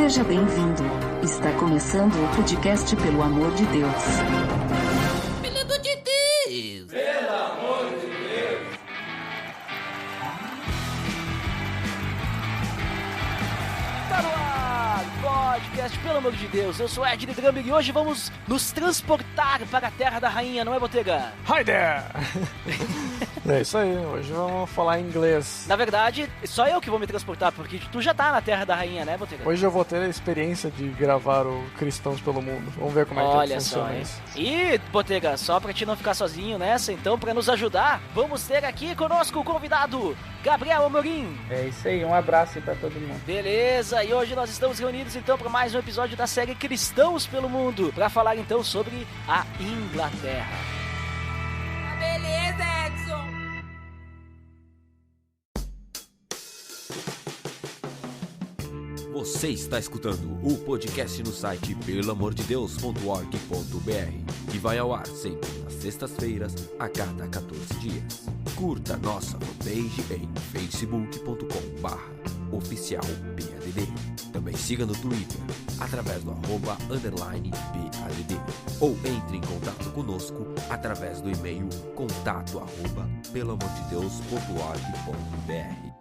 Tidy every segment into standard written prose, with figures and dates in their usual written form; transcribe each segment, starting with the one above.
Seja bem-vindo. Está começando o podcast Pelo Amor de Deus. Pelo amor de Deus! Pelo amor de Deus! Tá no ar, podcast Pelo Amor de Deus. Eu sou Ed Drummer e hoje vamos nos transportar para a Terra da Rainha, não é, Botega? Hi there! É isso aí, hoje vamos falar inglês. Na verdade, só eu que vou me transportar, porque tu já tá na Terra da Rainha, né, Botega? Hoje eu vou ter a experiência de gravar o Cristãos pelo Mundo. Vamos ver como é que funciona isso. E, Botega, só pra te não ficar sozinho nessa, então, pra nos ajudar, vamos ter aqui conosco o convidado, Gabriel Amorim. É isso aí, um abraço aí pra todo mundo. Beleza, e hoje nós estamos reunidos então para mais um episódio da série Cristãos pelo Mundo, pra falar então sobre a Inglaterra. Beleza, Edson. Você está escutando o podcast no site pelamordedeus.org.br, que vai ao ar sempre nas sextas-feiras, a cada 14 dias. Curta nossa fanpage em facebook.com/oficialpadd. Também siga no Twitter, através do @_PADD, ou entre em contato conosco através do e-mail contato@pelamordedeus.org.br.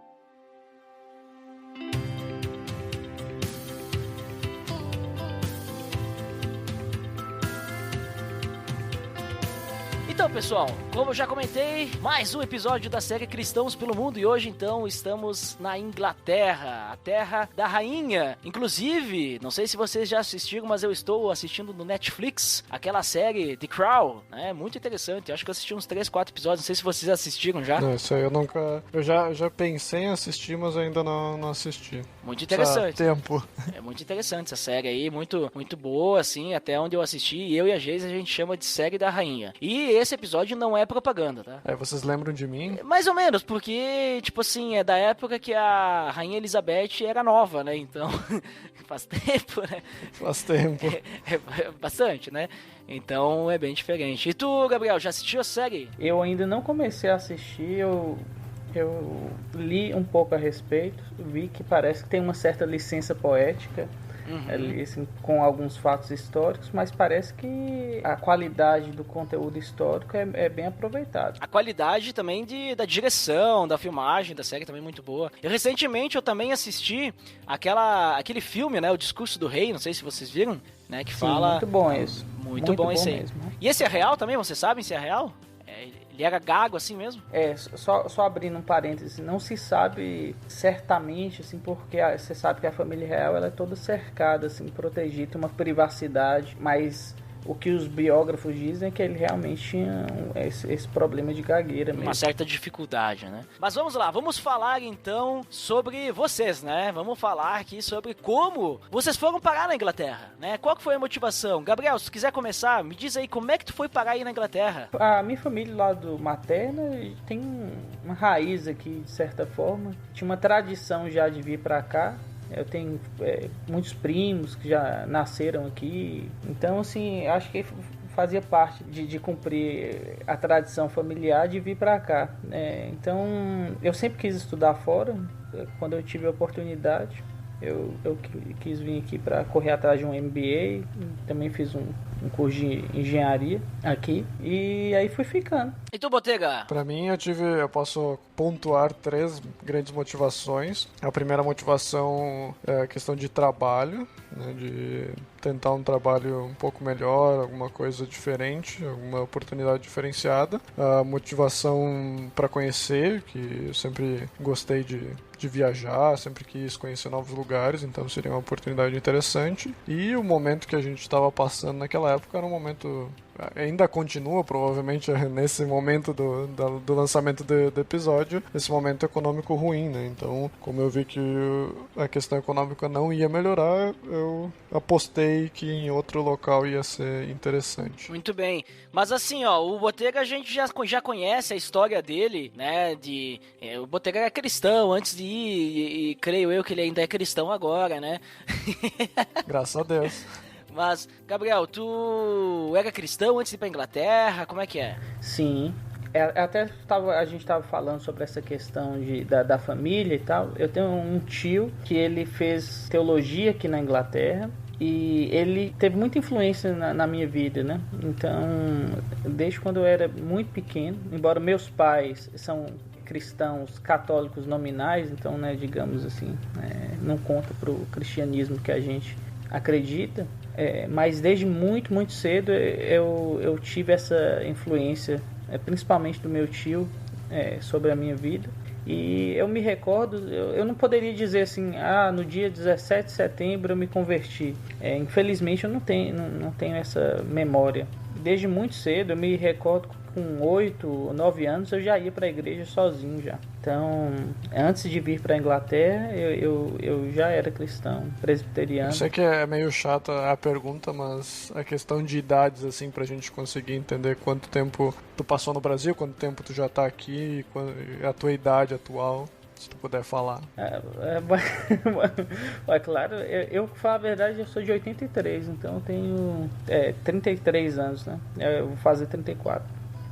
Então, pessoal, como eu já comentei, mais um episódio da série Cristãos pelo Mundo e hoje, então, estamos na Inglaterra, a terra da rainha. Inclusive, não sei se vocês já assistiram, mas eu estou assistindo no Netflix aquela série The Crown, né? Muito interessante, eu acho que eu assisti uns 3, 4 episódios, não sei se vocês assistiram já. Não, isso aí eu nunca... Eu já pensei em assistir, mas ainda não assisti. Muito interessante. Tempo. É muito interessante essa série aí, muito boa, assim, até onde eu assisti, eu e a Geisa a gente chama de série da rainha. E esse episódio não é propaganda, tá? Vocês lembram de mim? Mais ou menos, porque, tipo assim, é da época que a Rainha Elizabeth era nova, né? Então, faz tempo, né? Faz tempo. É bastante, né? Então, é bem diferente. E tu, Gabriel, já assistiu a série? Eu ainda não comecei a assistir, eu li um pouco a respeito, vi que parece que tem uma certa licença poética, ali, assim, com alguns fatos históricos, mas parece que a qualidade do conteúdo histórico é bem aproveitada. A qualidade também da direção, da filmagem da série também é muito boa. E recentemente eu também assisti aquele filme, né, O Discurso do Rei, não sei se vocês viram, né, que fala... Muito bom isso. Muito bom esse aí. Mesmo. E esse é real também, vocês sabem se é real? Ele era gago assim mesmo? Só abrindo um parêntese, não se sabe certamente, assim, porque você sabe que a família real ela é toda cercada, assim, protegida, tem uma privacidade, mas o que os biógrafos dizem é que ele realmente tinha esse problema de gagueira mesmo. Uma certa dificuldade, né? Mas vamos lá, vamos falar então sobre vocês, né? Vamos falar aqui sobre como vocês foram parar na Inglaterra, né? Qual que foi a motivação? Gabriel, se tu quiser começar, me diz aí como é que tu foi parar aí na Inglaterra? A minha família lá do materno tem uma raiz aqui, de certa forma. Tinha uma tradição já de vir pra cá. Eu tenho muitos primos que já nasceram aqui, então assim, acho que fazia parte de cumprir a tradição familiar de vir para cá, né? Então eu sempre quis estudar fora, quando eu tive a oportunidade eu quis vir aqui para correr atrás de um MBA, também fiz um curso de engenharia aqui e aí fui ficando. E tu, Botega? Pra mim eu posso pontuar 3 grandes motivações. A primeira motivação é a questão de trabalho, né, de tentar um trabalho um pouco melhor, alguma coisa diferente, alguma oportunidade diferenciada. A motivação para conhecer, que eu sempre gostei de viajar, sempre quis conhecer novos lugares, então seria uma oportunidade interessante. E o momento que a gente estava passando naquela época era um momento... Ainda continua, provavelmente, nesse momento do lançamento do episódio, esse momento econômico ruim, né? Então, como eu vi que a questão econômica não ia melhorar, eu apostei que em outro local ia ser interessante. Muito bem. Mas assim, ó, o Botega a gente já conhece a história dele, né? O Botega era cristão antes de ir, e creio eu que ele ainda é cristão agora, né? Graças a Deus. Mas, Gabriel, tu era cristão antes de ir pra Inglaterra? Como é que é? Sim, A gente estava falando sobre essa questão da família e tal. Eu tenho um tio que ele fez teologia aqui na Inglaterra e ele teve muita influência na minha vida, né? Então, desde quando eu era muito pequeno, embora meus pais são cristãos católicos nominais, então, né, digamos assim, não conta para o cristianismo que a gente acredita, mas desde muito, muito cedo eu tive essa influência, principalmente do meu tio, sobre a minha vida. E eu me recordo, eu não poderia dizer assim, no dia 17 de setembro eu me converti. Infelizmente eu não tenho essa memória. Desde muito cedo, eu me recordo com 8 ou 9 anos eu já ia para a igreja sozinho já. Então, antes de vir para a Inglaterra, eu já era cristão, presbiteriano. Eu sei que é meio chata a pergunta, mas a questão de idades, assim, pra gente conseguir entender quanto tempo tu passou no Brasil, quanto tempo tu já tá aqui, a tua idade atual, se tu puder falar. Claro, eu pra falar a verdade, eu sou de 83, então eu tenho 33 anos, né? Eu vou fazer 34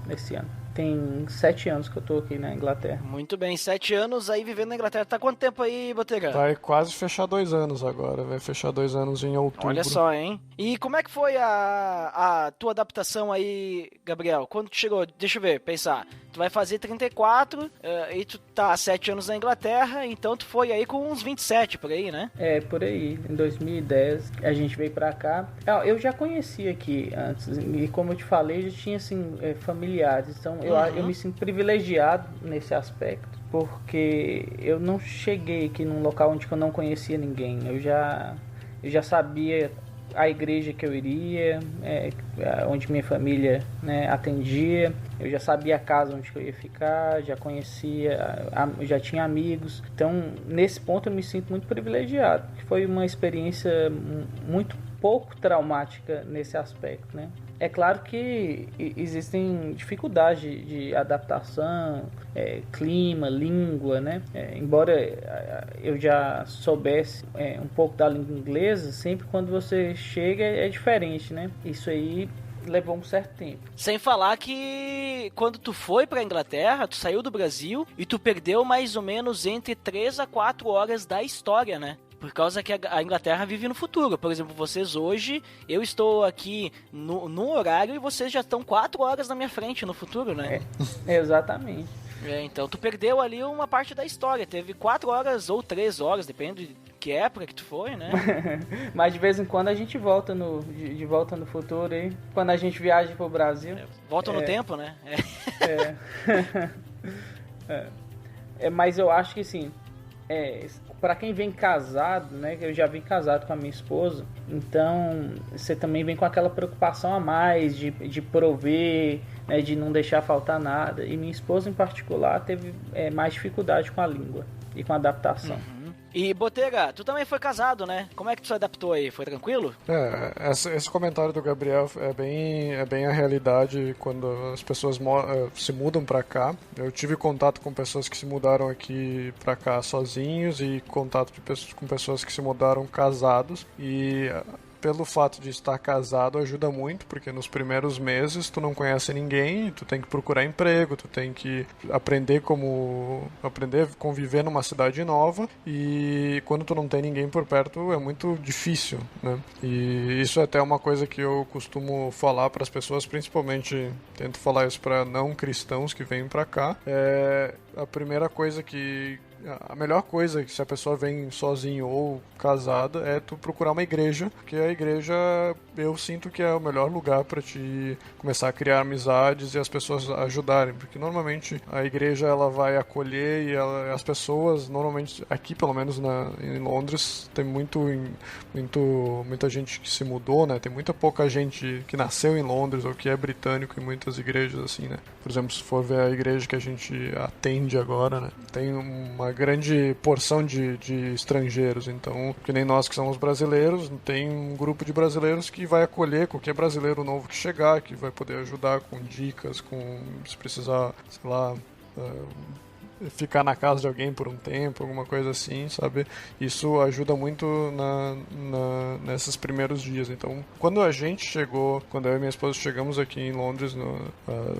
nesse ano. Tem 7 anos que eu tô aqui na Inglaterra. Muito bem, 7 anos aí vivendo na Inglaterra. Tá quanto tempo aí, Botega? Vai quase fechar 2 anos agora. Vai fechar 2 anos em outubro. Olha só, hein? E como é que foi a tua adaptação aí, Gabriel? Quando tu chegou, deixa eu ver, pensar. Tu vai fazer 34 e tu tá há 7 anos na Inglaterra, então tu foi aí com uns 27 por aí, né? Por aí. Em 2010 a gente veio pra cá. Eu já conhecia aqui antes, e como eu te falei, já tinha assim, familiares. Então eu me sinto privilegiado nesse aspecto, porque eu não cheguei aqui num local onde eu não conhecia ninguém. Eu já sabia a igreja que eu iria, onde minha família, né, atendia. Eu já sabia a casa onde eu ia ficar, já conhecia, já tinha amigos. Então, nesse ponto eu me sinto muito privilegiado. Foi uma experiência muito pouco traumática nesse aspecto, né? É claro que existem dificuldades de adaptação, clima, língua, né? Embora eu já soubesse um pouco da língua inglesa, sempre quando você chega é diferente, né? Isso aí levou um certo tempo. Sem falar que quando tu foi pra Inglaterra, tu saiu do Brasil e tu perdeu mais ou menos entre 3 a 4 horas da história, né? Por causa que a Inglaterra vive no futuro. Por exemplo, vocês hoje, eu estou aqui no horário e vocês já estão 4 horas na minha frente no futuro, né? Exatamente. Então tu perdeu ali uma parte da história. Teve 4 horas ou 3 horas, depende de que época que tu foi, né? Mas de vez em quando a gente volta de volta no futuro aí. Quando a gente viaja pro Brasil. Volta no tempo, né? Mas eu acho que assim, para quem vem casado, né? Eu já vim casado com a minha esposa, então você também vem com aquela preocupação a mais de prover, né, de não deixar faltar nada. E minha esposa em particular teve mais dificuldade com a língua e com a adaptação. E Botega, tu também foi casado, né? Como é que tu se adaptou aí? Foi tranquilo? Esse comentário do Gabriel é bem a realidade quando as pessoas se mudam pra cá. Eu tive contato com pessoas que se mudaram aqui pra cá sozinhos e contato com pessoas que se mudaram casados. E pelo fato de estar casado ajuda muito, porque nos primeiros meses tu não conhece ninguém, tu tem que procurar emprego, tu tem que aprender a conviver numa cidade nova, e quando tu não tem ninguém por perto é muito difícil, né? E isso é até uma coisa que eu costumo falar para as pessoas, principalmente tento falar isso para não cristãos que vêm para cá. A melhor coisa que se a pessoa vem sozinho ou casada é tu procurar uma igreja, porque a igreja eu sinto que é o melhor lugar para te começar a criar amizades e as pessoas ajudarem, porque normalmente a igreja ela vai acolher e as pessoas normalmente aqui pelo menos em Londres tem muita gente que se mudou, né? Tem muita pouca gente que nasceu em Londres ou que é britânico em muitas igrejas assim, né? Por exemplo, se for ver a igreja que a gente atende agora, né? Tem uma grande porção de estrangeiros, então, que nem nós que somos brasileiros, tem um grupo de brasileiros que vai acolher qualquer brasileiro novo que chegar, que vai poder ajudar com dicas, se precisar, sei lá, ficar na casa de alguém por um tempo, alguma coisa assim, sabe? Isso ajuda muito nesses primeiros dias. Então, quando a gente chegou, quando eu e minha esposa chegamos aqui em Londres,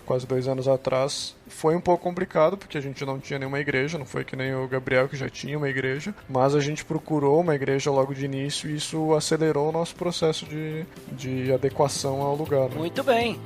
quase 2 anos atrás, foi um pouco complicado, porque a gente não tinha nenhuma igreja, não foi que nem o Gabriel, que já tinha uma igreja, mas a gente procurou uma igreja logo de início e isso acelerou o nosso processo de adequação ao lugar. Né? Muito bem.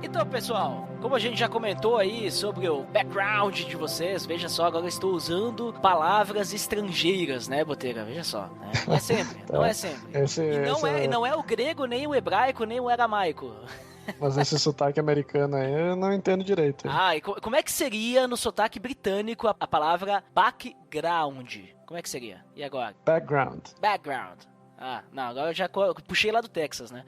Então, pessoal, como a gente já comentou aí sobre o background de vocês, veja só, agora eu estou usando palavras estrangeiras, né, Botega? Veja só, né? Não é sempre, não é sempre. E não é o grego, nem o hebraico, nem o aramaico. Mas esse sotaque americano aí eu não entendo direito. E como é que seria no sotaque britânico a palavra background? Como é que seria? E agora? Background. Não, agora eu já puxei lá do Texas, né?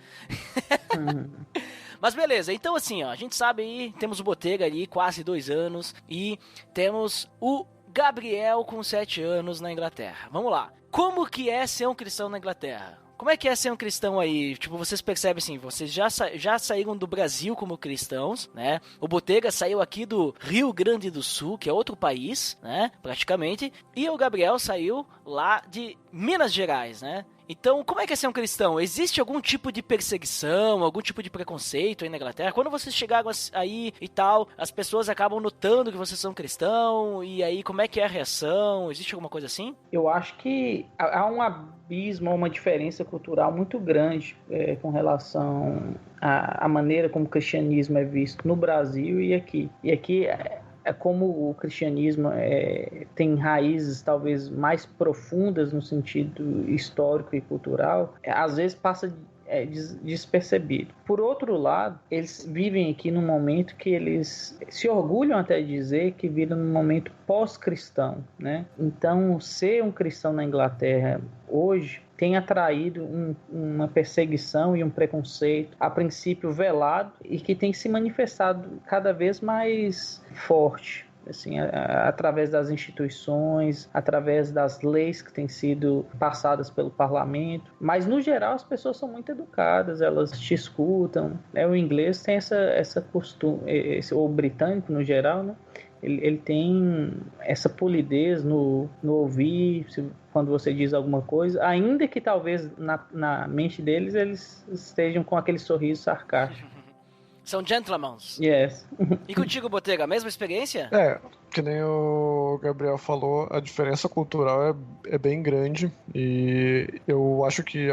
Mas beleza, então assim, ó, a gente sabe aí, temos o Botega ali, quase 2 anos, e temos o Gabriel com 7 anos na Inglaterra. Vamos lá, como que é ser um cristão na Inglaterra? Como é que é ser um cristão aí? Tipo, vocês percebem assim, vocês já saíram do Brasil como cristãos, né? O Botega saiu aqui do Rio Grande do Sul, que é outro país, né? Praticamente. E o Gabriel saiu lá de Minas Gerais, né? Então, como é que é ser um cristão? Existe algum tipo de perseguição, algum tipo de preconceito aí na Inglaterra? Quando vocês chegaram aí e tal, as pessoas acabam notando que vocês são cristão, e aí como é que é a reação? Existe alguma coisa assim? Eu acho que há um abismo, uma diferença cultural muito grande com relação à maneira como o cristianismo é visto no Brasil e aqui. E aqui é como o cristianismo tem raízes talvez mais profundas no sentido histórico e cultural, às vezes passa despercebido. Por outro lado, eles vivem aqui num momento que eles se orgulham até de dizer que vivem num momento pós-cristão, né? Então, ser um cristão na Inglaterra hoje tem atraído uma perseguição e um preconceito, a princípio velado, e que tem se manifestado cada vez mais forte, assim, através das instituições, através das leis que têm sido passadas pelo parlamento. Mas, no geral, as pessoas são muito educadas, elas te escutam, né? O inglês tem essa costume, ou o britânico, no geral, né? Ele tem essa polidez no ouvir, quando você diz alguma coisa, ainda que talvez na mente deles eles estejam com aquele sorriso sarcástico. São gentlemen. Yes. E contigo, Botega, a mesma experiência? Que nem o Gabriel falou, a diferença cultural é bem grande e eu acho que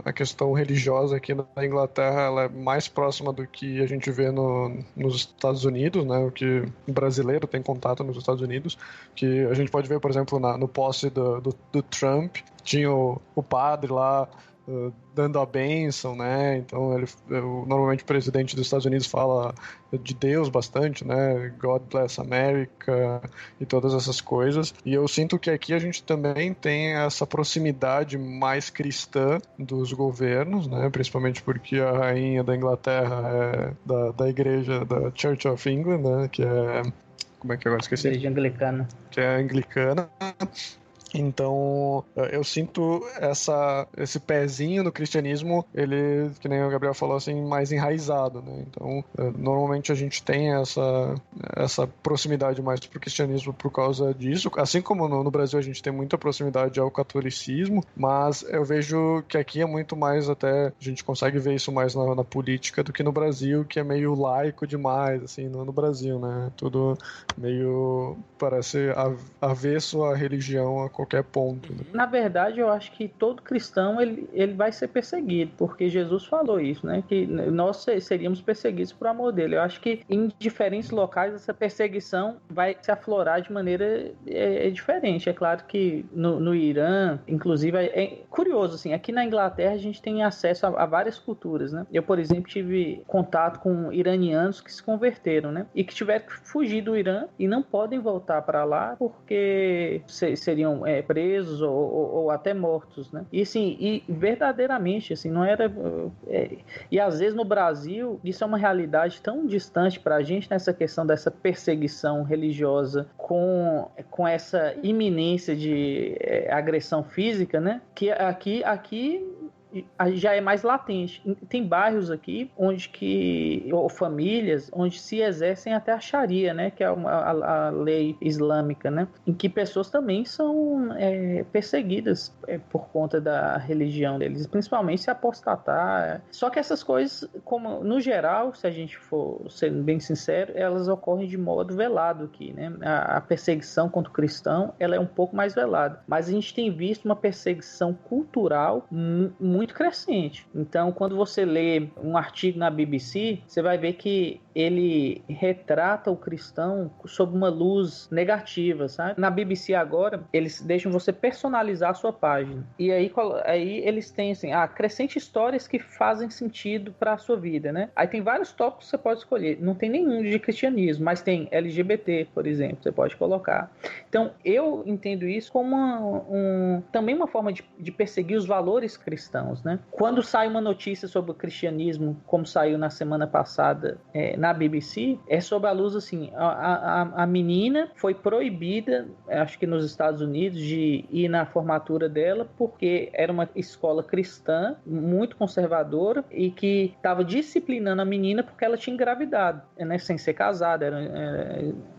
a questão religiosa aqui na Inglaterra ela é mais próxima do que a gente vê nos Estados Unidos, né? O que o brasileiro tem contato nos Estados Unidos, que a gente pode ver, por exemplo, no posse do Trump, tinha o padre lá dando a bênção, né? Então normalmente o presidente dos Estados Unidos fala de Deus bastante, né? God bless America e todas essas coisas. E eu sinto que aqui a gente também tem essa proximidade mais cristã dos governos, né? Principalmente porque a rainha da Inglaterra é da igreja da Church of England, né? Que é... Como é que agora esqueci? Igreja anglicana. Que é anglicana. Então, eu sinto esse pezinho no cristianismo, ele, que nem o Gabriel falou, assim, mais enraizado, né? Então, normalmente a gente tem essa proximidade mais pro cristianismo por causa disso, assim como no Brasil a gente tem muita proximidade ao catolicismo, mas eu vejo que aqui é muito mais até, a gente consegue ver isso mais na política do que no Brasil, que é meio laico demais, assim, no Brasil, né? Tudo meio, parece avesso à religião, a qualquer ponto. Né? Na verdade, eu acho que todo cristão ele vai ser perseguido, porque Jesus falou isso, né? Que nós seríamos perseguidos por amor dele. Eu acho que em diferentes locais essa perseguição vai se aflorar de maneira diferente. É claro que no Irã, inclusive, é curioso, assim, aqui na Inglaterra a gente tem acesso a várias culturas, né? Eu, por exemplo, tive contato com iranianos que se converteram, né? E que tiveram que fugir do Irã e não podem voltar para lá porque seriam presos ou até mortos, né? E assim, e verdadeiramente, assim, não era... e às vezes no Brasil, isso é uma realidade tão distante pra gente, nessa questão dessa perseguição religiosa com essa iminência de agressão física, né? Que aqui já é mais latente. Tem bairros aqui ou famílias onde se exercem até a Sharia, né, que é a lei islâmica, né, em que pessoas também são perseguidas por conta da religião deles, principalmente se apostatar. Só que essas coisas, como no geral, se a gente for sendo bem sincero, elas ocorrem de modo velado aqui, né? A perseguição contra o cristão, ela é um pouco mais velada, mas a gente tem visto uma perseguição cultural muito crescente. Então, quando você lê um artigo na BBC, você vai ver que ele retrata o cristão sob uma luz negativa, sabe? Na BBC agora, eles deixam você personalizar a sua página. E aí eles têm, assim, acrescente histórias que fazem sentido para a sua vida, né? Aí tem vários tópicos que você pode escolher. Não tem nenhum de cristianismo, mas tem LGBT, por exemplo, você pode colocar. Então, eu entendo isso como também uma forma de perseguir os valores cristãos, né? Quando sai uma notícia sobre o cristianismo, como saiu na semana passada na BBC, é sob a luz assim, a menina foi proibida, acho que nos Estados Unidos, de ir na formatura dela, porque era uma escola cristã, muito conservadora, e que estava disciplinando a menina porque ela tinha engravidado, né, sem ser casada, era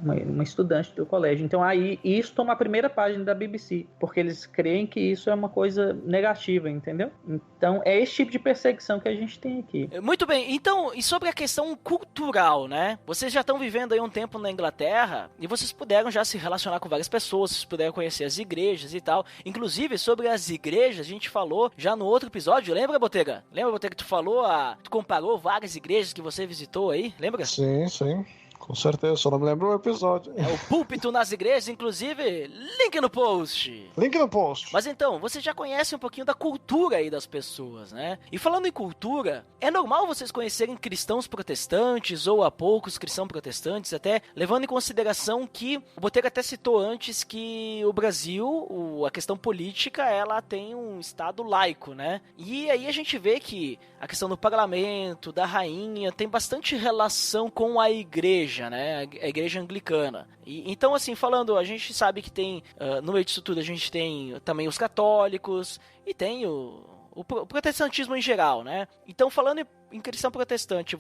uma estudante do colégio. Então aí isso toma a primeira página da BBC, porque eles creem que isso é uma coisa negativa, entendeu? Então é esse tipo de perseguição que a gente tem aqui. Muito bem, então, e sobre a questão cultural, né? Vocês já estão vivendo aí um tempo na Inglaterra e vocês puderam já se relacionar com várias pessoas, vocês puderam conhecer as igrejas e tal. Inclusive, sobre as igrejas, a gente falou já no outro episódio, lembra, Botega? Lembra, Botega, que tu falou, tu comparou várias igrejas que você visitou aí, lembra? Sim, sim. Com certeza, só não me lembro o episódio. É o púlpito nas igrejas, inclusive, link no post. Link no post. Mas então, você já conhece um pouquinho da cultura aí das pessoas, né? E falando em cultura, é normal vocês conhecerem cristãos protestantes ou há poucos cristãos protestantes, até levando em consideração que o Botega até citou antes que o Brasil, a questão política, ela tem um estado laico, né? E aí a gente vê que a questão do parlamento, da rainha, tem bastante relação com a igreja, né? A igreja anglicana. E, então, assim, falando, a gente sabe que tem, no meio disso tudo, a gente tem também os católicos e tem o protestantismo em geral, né? Então, falando em cristão protestante,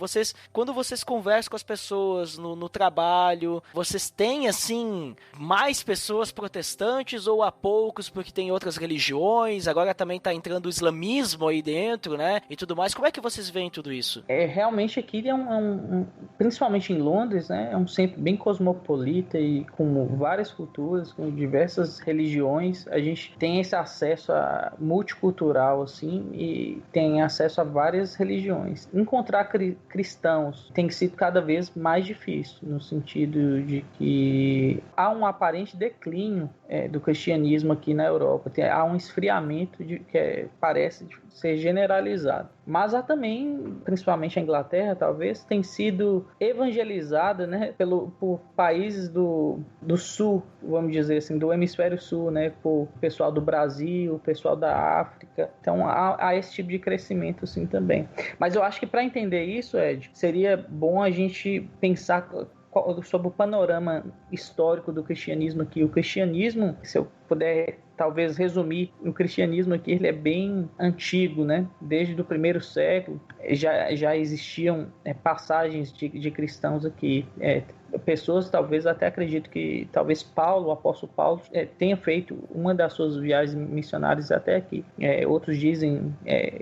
quando vocês conversam com as pessoas no trabalho, vocês têm, assim, mais pessoas protestantes ou há poucos porque tem outras religiões, agora também tá entrando o islamismo aí dentro, né, e tudo mais. Como é que vocês veem tudo isso? Realmente aqui principalmente em Londres, né, é um centro bem cosmopolita e com várias culturas, com diversas religiões. A gente tem esse acesso a multicultural, assim, e tem acesso a várias religiões. Encontrar cristãos tem sido cada vez mais difícil, no sentido de que há um aparente declínio do cristianismo aqui na Europa. Há um esfriamento que parece ser generalizado. Mas há também, principalmente a Inglaterra, talvez, tem sido evangelizada, né, por países do sul, vamos dizer assim, do hemisfério sul, né, por pessoal do Brasil, pessoal da África. Então há esse tipo de crescimento assim também. Mas eu acho que para entender isso, Ed, seria bom a gente pensar sobre o panorama histórico do cristianismo aqui. O cristianismo, se eu puder talvez resumir, o cristianismo aqui ele é bem antigo, né? Desde o primeiro século já existiam passagens de cristãos aqui. Pessoas talvez até acreditam que talvez o apóstolo Paulo tenha feito uma das suas viagens missionárias até aqui. Outros dizem,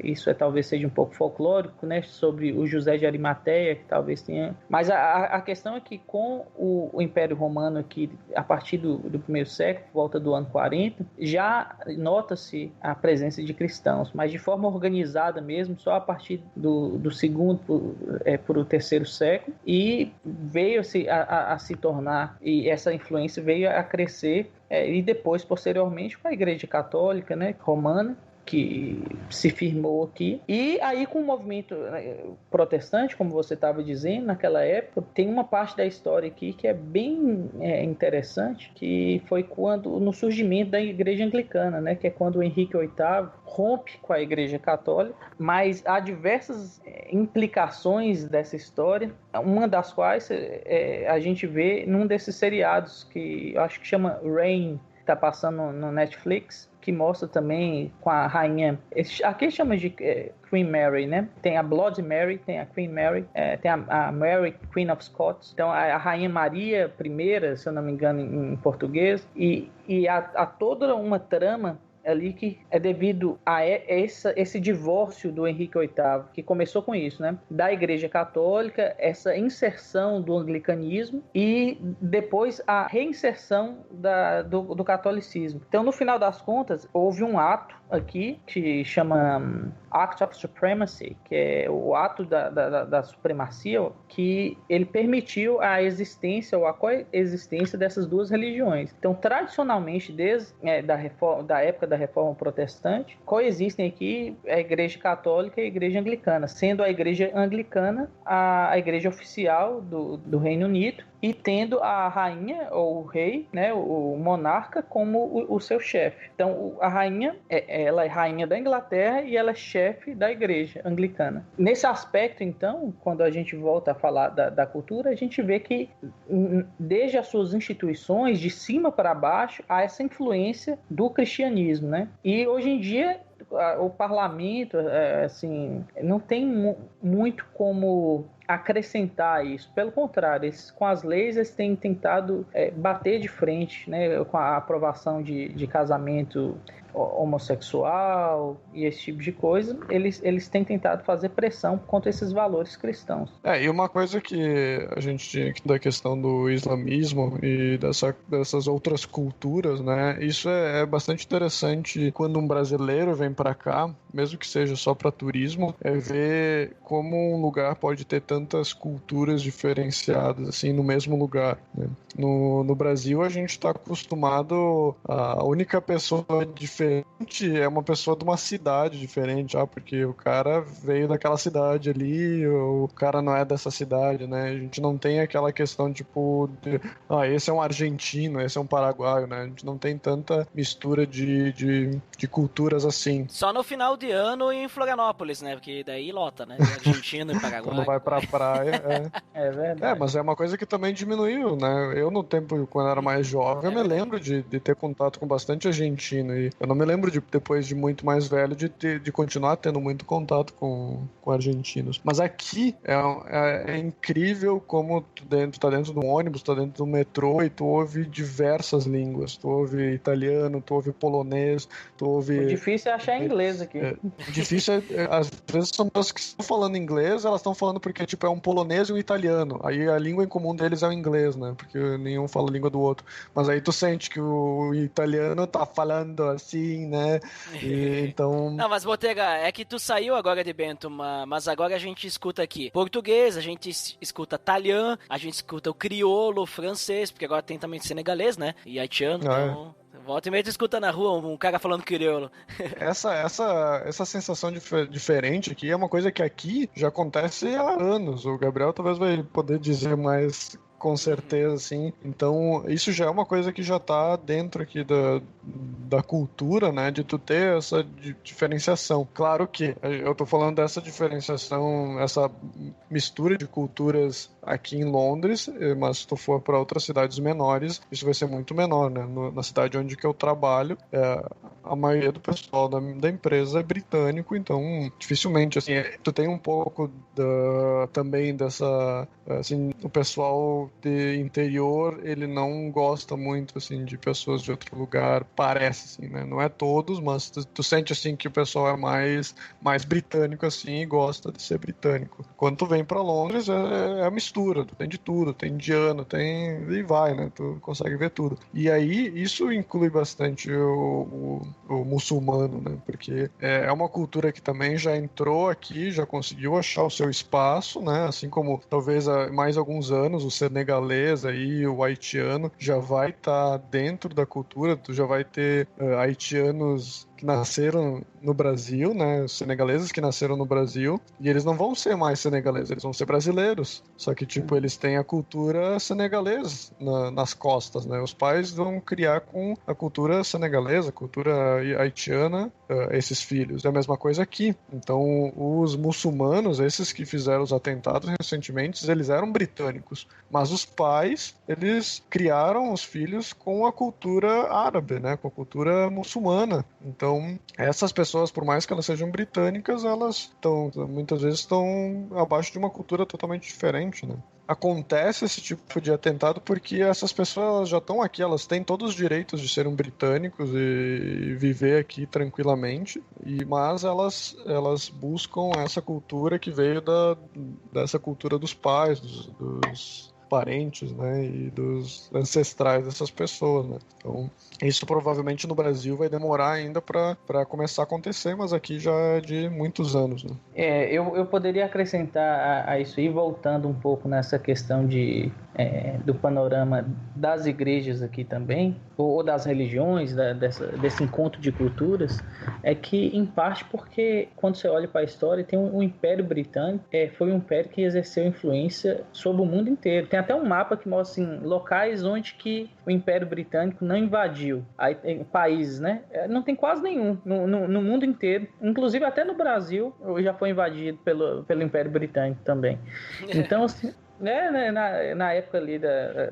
isso talvez seja um pouco folclórico, né, sobre o José de Arimateia, que talvez tenha. Mas a questão é que com o Império Romano aqui, a partir do primeiro século, volta do ano 40, já nota-se a presença de cristãos, mas de forma organizada mesmo, só a partir do segundo para o terceiro século, e veio-se a se tornar, e essa influência veio a crescer, e depois, posteriormente, com a Igreja Católica, né, romana, que se firmou aqui. E aí, com o movimento protestante, como você estava dizendo, naquela época, tem uma parte da história aqui que é bem interessante, que foi quando, no surgimento da Igreja Anglicana, né, que é quando o Henrique VIII rompe com a Igreja Católica, mas há diversas implicações dessa história, uma das quais a gente vê num desses seriados que eu acho que chama Reign, que está passando no Netflix, que mostra também com a rainha, aqui chama de Queen Mary, né? Tem a Bloody Mary, tem a Queen Mary, tem a Mary, Queen of Scots, então a rainha Maria I, se eu não me engano em português, e há toda uma trama ali que é devido a esse divórcio do Henrique VIII, que começou com isso, né? Da Igreja Católica, essa inserção do anglicanismo e depois a reinserção do catolicismo. Então, no final das contas, houve um ato aqui que chama Act of Supremacy, que é o ato da supremacia, que ele permitiu a existência ou a coexistência dessas duas religiões. Então, tradicionalmente, desde da época da Reforma Protestante, coexistem aqui a Igreja Católica e a Igreja Anglicana, sendo a Igreja Anglicana a igreja oficial do Reino Unido, e tendo a rainha ou o rei, né, o monarca, como o seu chefe. Então, a rainha, ela é rainha da Inglaterra e ela é chefe da igreja anglicana. Nesse aspecto, então, quando a gente volta a falar da cultura, a gente vê que, desde as suas instituições, de cima para baixo, há essa influência do cristianismo, né? E, hoje em dia, o parlamento, assim, não tem muito como acrescentar isso. Pelo contrário, com as leis eles têm tentado bater de frente, né, com a aprovação de casamento homossexual e esse tipo de coisa. Eles têm tentado fazer pressão contra esses valores cristãos. E uma coisa que a gente tinha da questão do islamismo e dessas outras culturas, né, isso é bastante interessante quando um brasileiro vem para cá, mesmo que seja só para turismo, ver como um lugar pode ter tantas culturas diferenciadas assim no mesmo lugar, né? No Brasil a gente está acostumado, a única pessoa diferente é uma pessoa de uma cidade diferente, porque o cara veio daquela cidade ali, o cara não é dessa cidade, né? A gente não tem aquela questão tipo esse é um argentino, esse é um paraguaio, né? A gente não tem tanta mistura de culturas assim. Só no final de ano em Florianópolis, né? Porque daí lota, né? Argentino e paraguaio. Quando vai pra praia, É verdade. Mas é uma coisa que também diminuiu, né? Eu, no tempo, quando era mais jovem, eu me lembro de ter contato com bastante argentino, e eu não me lembro depois de muito mais velho de continuar tendo muito contato com argentinos. Mas aqui é incrível como tu tá dentro de um ônibus, tá dentro do metrô e tu ouve diversas línguas. Tu ouve italiano, tu ouve polonês, tu ouve... O difícil é achar inglês aqui. Difícil às vezes são pessoas que estão falando inglês, elas estão falando porque tipo é um polonês e um italiano. Aí a língua em comum deles é o inglês, né? Porque nenhum fala a língua do outro. Mas aí tu sente que o italiano tá falando assim, né? Então... Não, mas Botega, é que tu saiu agora de Bento, mas agora a gente escuta aqui português, a gente escuta italiano, a gente escuta o crioulo, francês, porque agora tem também senegalês, né? E haitiano, então... Volta e meia tu escuta na rua um cara falando crioulo. Essa sensação diferente aqui é uma coisa que aqui já acontece há anos. O Gabriel talvez vai poder dizer mais com certeza, assim. Então, isso já é uma coisa que já tá dentro aqui da cultura, né, de tu ter essa diferenciação. Claro que eu tô falando dessa diferenciação, essa mistura de culturas aqui em Londres, mas se tu for para outras cidades menores, isso vai ser muito menor, né? Na cidade onde que eu trabalho, a maioria do pessoal da empresa é britânico, então dificilmente, assim, tu tem um pouco também dessa, assim, o pessoal de interior, ele não gosta muito, assim, de pessoas de outro lugar, parece, assim, né? Não é todos, mas tu sente, assim, que o pessoal é mais britânico, assim, e gosta de ser britânico. Quando tu vem pra Londres, é a mistura, tu tem de tudo, tem indiano, tem... e vai, né? Tu consegue ver tudo. E aí, isso inclui bastante o muçulmano, né? Porque é uma cultura que também já entrou aqui, já conseguiu achar o seu espaço, né? Assim como, talvez, há mais alguns anos, o senegalês aí, o haitiano, já vai estar dentro da cultura, tu já vai ter haitianos que nasceram no Brasil, né? Os senegaleses que nasceram no Brasil, e eles não vão ser mais senegaleses, eles vão ser brasileiros. Só que, tipo, eles têm a cultura senegalesa nas costas, né? Os pais vão criar com a cultura senegalesa, a cultura haitiana, esses filhos. É a mesma coisa aqui. Então, os muçulmanos, esses que fizeram os atentados recentemente, eles eram britânicos. Mas os pais, eles criaram os filhos com a cultura árabe, né? Com a cultura muçulmana. Então, essas pessoas, por mais que elas sejam britânicas, elas muitas vezes estão abaixo de uma cultura totalmente diferente, né? Acontece esse tipo de atentado porque essas pessoas já estão aqui, elas têm todos os direitos de serem britânicos e viver aqui tranquilamente, mas elas buscam essa cultura que veio dessa cultura dos pais, dos parentes, né, e dos ancestrais dessas pessoas, né? Então, isso provavelmente no Brasil vai demorar ainda para começar a acontecer, mas aqui já é de muitos anos, né? Eu poderia acrescentar a isso aí, voltando um pouco nessa questão do panorama das igrejas aqui também, ou das religiões, desse encontro de culturas, é que, em parte, porque quando você olha para a história, tem o Império Britânico, foi um império que exerceu influência sobre o mundo inteiro. Tem até um mapa que mostra assim, locais onde que o Império Britânico não invadiu. Aí tem países, né? Não tem quase nenhum no mundo inteiro. Inclusive até no Brasil já foi invadido pelo Império Britânico também. Então, assim, na época ali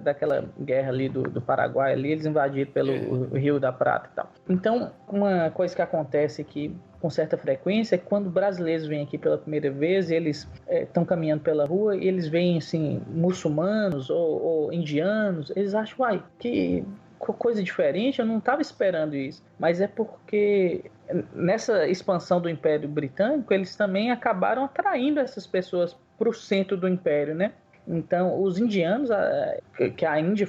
daquela guerra ali do Paraguai, ali, eles invadiram pelo Rio da Prata e tal. Então, uma coisa que acontece aqui com certa frequência é que quando brasileiros vêm aqui pela primeira vez, eles estão caminhando pela rua e eles veem assim, muçulmanos ou indianos, eles acham, uai, que coisa diferente, eu não estava esperando isso. Mas é porque nessa expansão do Império Britânico, eles também acabaram atraindo essas pessoas para o centro do Império, né? Então, os indianos, que a Índia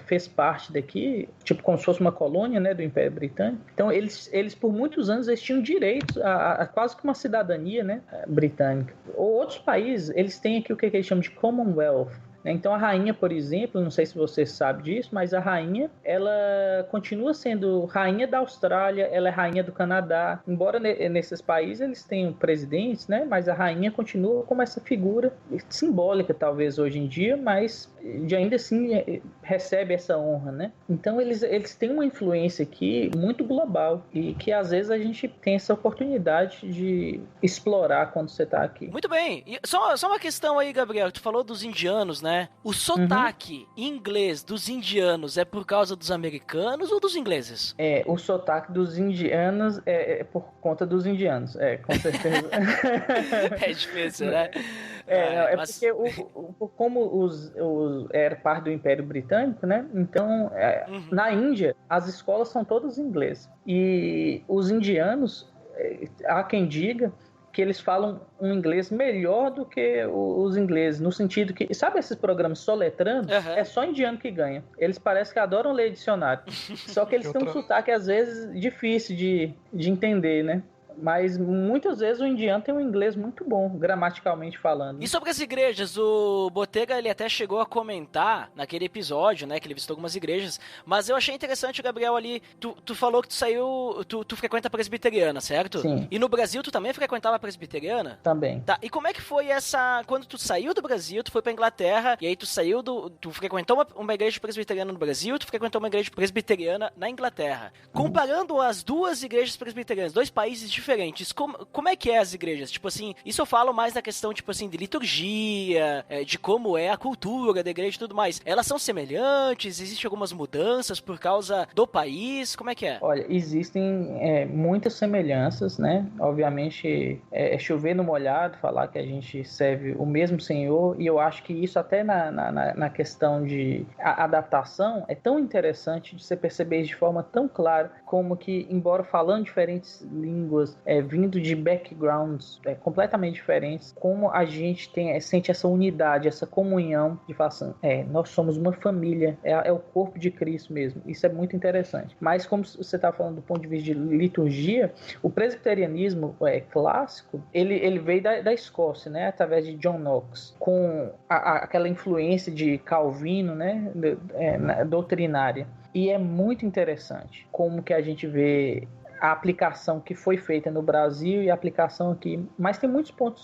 fez parte daqui, tipo como se fosse uma colônia, né, do Império Britânico. Então, eles por muitos anos eles tinham direito a quase que uma cidadania, né, britânica. Ou outros países, eles têm aqui o que eles chamam de Commonwealth. Então a rainha, por exemplo, não sei se você sabe disso, mas a rainha, ela continua sendo rainha da Austrália, ela é rainha do Canadá. Embora nesses países eles tenham presidentes, né? Mas a rainha continua como essa figura simbólica, talvez, hoje em dia, mas ainda assim recebe essa honra, né? Então eles têm uma influência aqui muito global e que às vezes a gente tem essa oportunidade de explorar quando você está aqui. Muito bem. E só uma questão aí, Gabriel. Tu falou dos indianos, né? O sotaque inglês dos indianos é por causa dos americanos ou dos ingleses? O sotaque dos indianos é por conta dos indianos, com certeza. É difícil, né? Mas... porque como era parte do Império Britânico, né? Então, na Índia, as escolas são todas em inglês. E os indianos, há quem diga que eles falam um inglês melhor do que os ingleses, no sentido que, sabe esses programas soletrando? É só indiano que ganha. Eles parecem que adoram ler dicionário. Só que eles têm um sotaque, às vezes, difícil de entender, né? Mas muitas vezes o indiano tem um inglês muito bom, gramaticalmente falando. E sobre as igrejas, o Botega ele até chegou a comentar naquele episódio, né, que ele visitou algumas igrejas, mas eu achei interessante, Gabriel, ali, tu falou que tu frequenta a presbiteriana, certo? Sim. E no Brasil tu também frequentava a presbiteriana? Também. Tá, e como é que foi quando tu saiu do Brasil, tu foi pra Inglaterra, e aí tu frequentou uma igreja presbiteriana no Brasil, tu frequentou uma igreja presbiteriana na Inglaterra. Comparando as duas igrejas presbiterianas, dois países diferentes, como é que é as igrejas? Tipo assim, isso eu falo mais da questão, tipo assim, de liturgia, de como é a cultura da igreja e tudo mais. Elas são semelhantes? Existem algumas mudanças por causa do país? Como é que é? Olha, existem muitas semelhanças, né? Obviamente, é chover no molhado, falar que a gente serve o mesmo Senhor, e eu acho que isso até na questão de adaptação é tão interessante de você perceber isso de forma tão clara, como que, embora falando diferentes línguas, vindo de backgrounds completamente diferentes, como a gente sente essa unidade, essa comunhão de falar assim, nós somos uma família, é o corpo de Cristo mesmo. Isso é muito interessante. Mas como você está falando do ponto de vista de liturgia, o presbiterianismo clássico, ele veio da Escócia, né, através de John Knox, com aquela influência de Calvino, né, doutrinária. E é muito interessante como que a gente vê a aplicação que foi feita no Brasil e a aplicação aqui, mas tem muitos pontos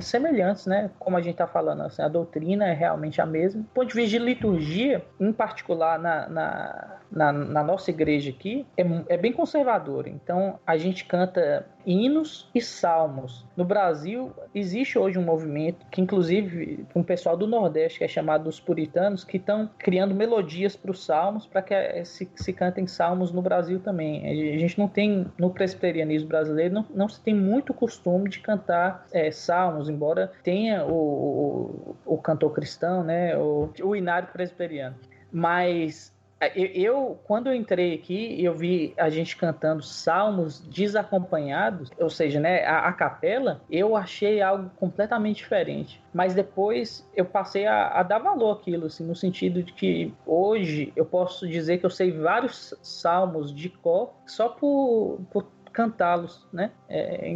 semelhantes, né? Como a gente está falando, assim, a doutrina é realmente a mesma. Do ponto de vista de liturgia, em particular na nossa igreja aqui, é bem conservadora. Então, a gente canta hinos e salmos. No Brasil, existe hoje um movimento que, inclusive, um pessoal do Nordeste, que é chamado dos puritanos, que estão criando melodias para os salmos, para que se cantem salmos no Brasil também. A gente não tem, no presbiterianismo brasileiro, não se tem muito costume de cantar salmos, embora tenha o cantor cristão, né, o inário presbiteriano. Mas quando eu entrei aqui, eu vi a gente cantando salmos desacompanhados, ou seja, né, a capela, eu achei algo completamente diferente. Mas depois eu passei a dar valor àquilo, assim, no sentido de que hoje eu posso dizer que eu sei vários salmos de cor só por cantá-los, né?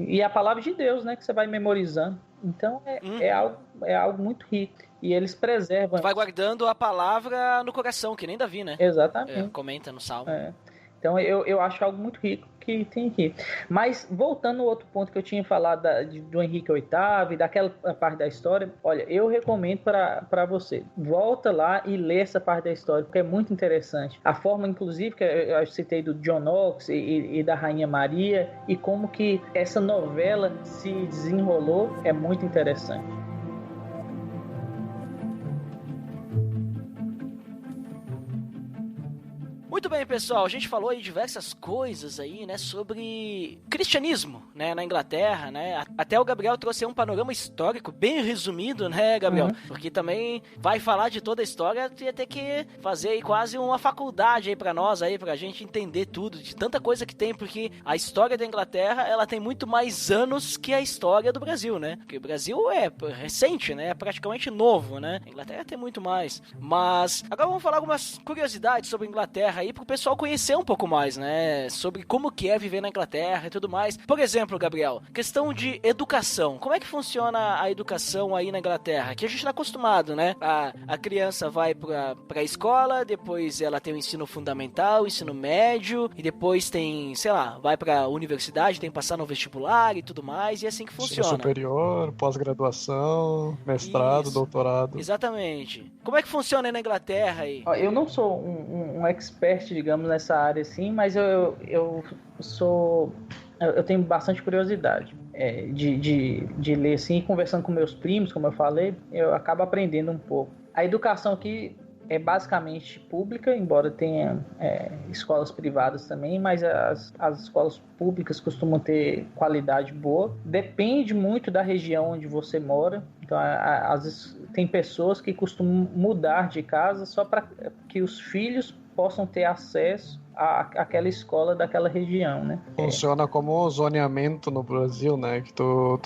E a palavra de Deus, né, que você vai memorizando. Então é algo muito rico. E eles preservam. Vai guardando a palavra no coração, que nem Davi, né? Exatamente. Comenta no Salmo. Então eu acho algo muito rico que tem aqui. Mas voltando ao outro ponto que eu tinha falado do Henrique VIII e daquela parte da história, olha, eu recomendo para você. Volta lá e lê essa parte da história, porque é muito interessante. A forma, inclusive, que eu citei do John Knox e da Rainha Maria, e como que essa novela se desenrolou, é muito interessante. Muito bem, pessoal, a gente falou aí diversas coisas aí, né, sobre cristianismo, né, na Inglaterra, né, até o Gabriel trouxe um panorama histórico bem resumido, né, Gabriel, porque também vai falar de toda a história, ia ter que fazer aí quase uma faculdade aí pra nós aí, pra gente entender tudo, de tanta coisa que tem, porque a história da Inglaterra, ela tem muito mais anos que a história do Brasil, né, porque o Brasil é recente, né, é praticamente novo, né, a Inglaterra tem muito mais, mas agora vamos falar algumas curiosidades sobre a Inglaterra aí, pro pessoal conhecer um pouco mais, né, sobre como que é viver na Inglaterra e tudo mais. Por exemplo, Gabriel, questão de educação. Como é que funciona a educação aí na Inglaterra? Que a gente tá acostumado, né? A criança vai pra escola, depois ela tem o ensino fundamental, o ensino médio, e depois tem, sei lá, vai pra universidade, tem que passar no vestibular e tudo mais, e é assim que funciona. Ensino superior, pós-graduação, mestrado, doutorado. Exatamente. Como é que funciona aí na Inglaterra aí? Eu não sou um expert, digamos, nessa área assim, mas eu tenho bastante curiosidade de ler assim, e conversando com meus primos, como eu falei, eu acabo aprendendo um pouco. A educação aqui é basicamente pública, embora tenha escolas privadas também, mas as escolas públicas costumam ter qualidade boa. Depende muito da região onde você mora. Então, às vezes tem pessoas que costumam mudar de casa só para que os filhos possam ter acesso àquela escola daquela região, né? Funciona como zoneamento no Brasil, né? Que tu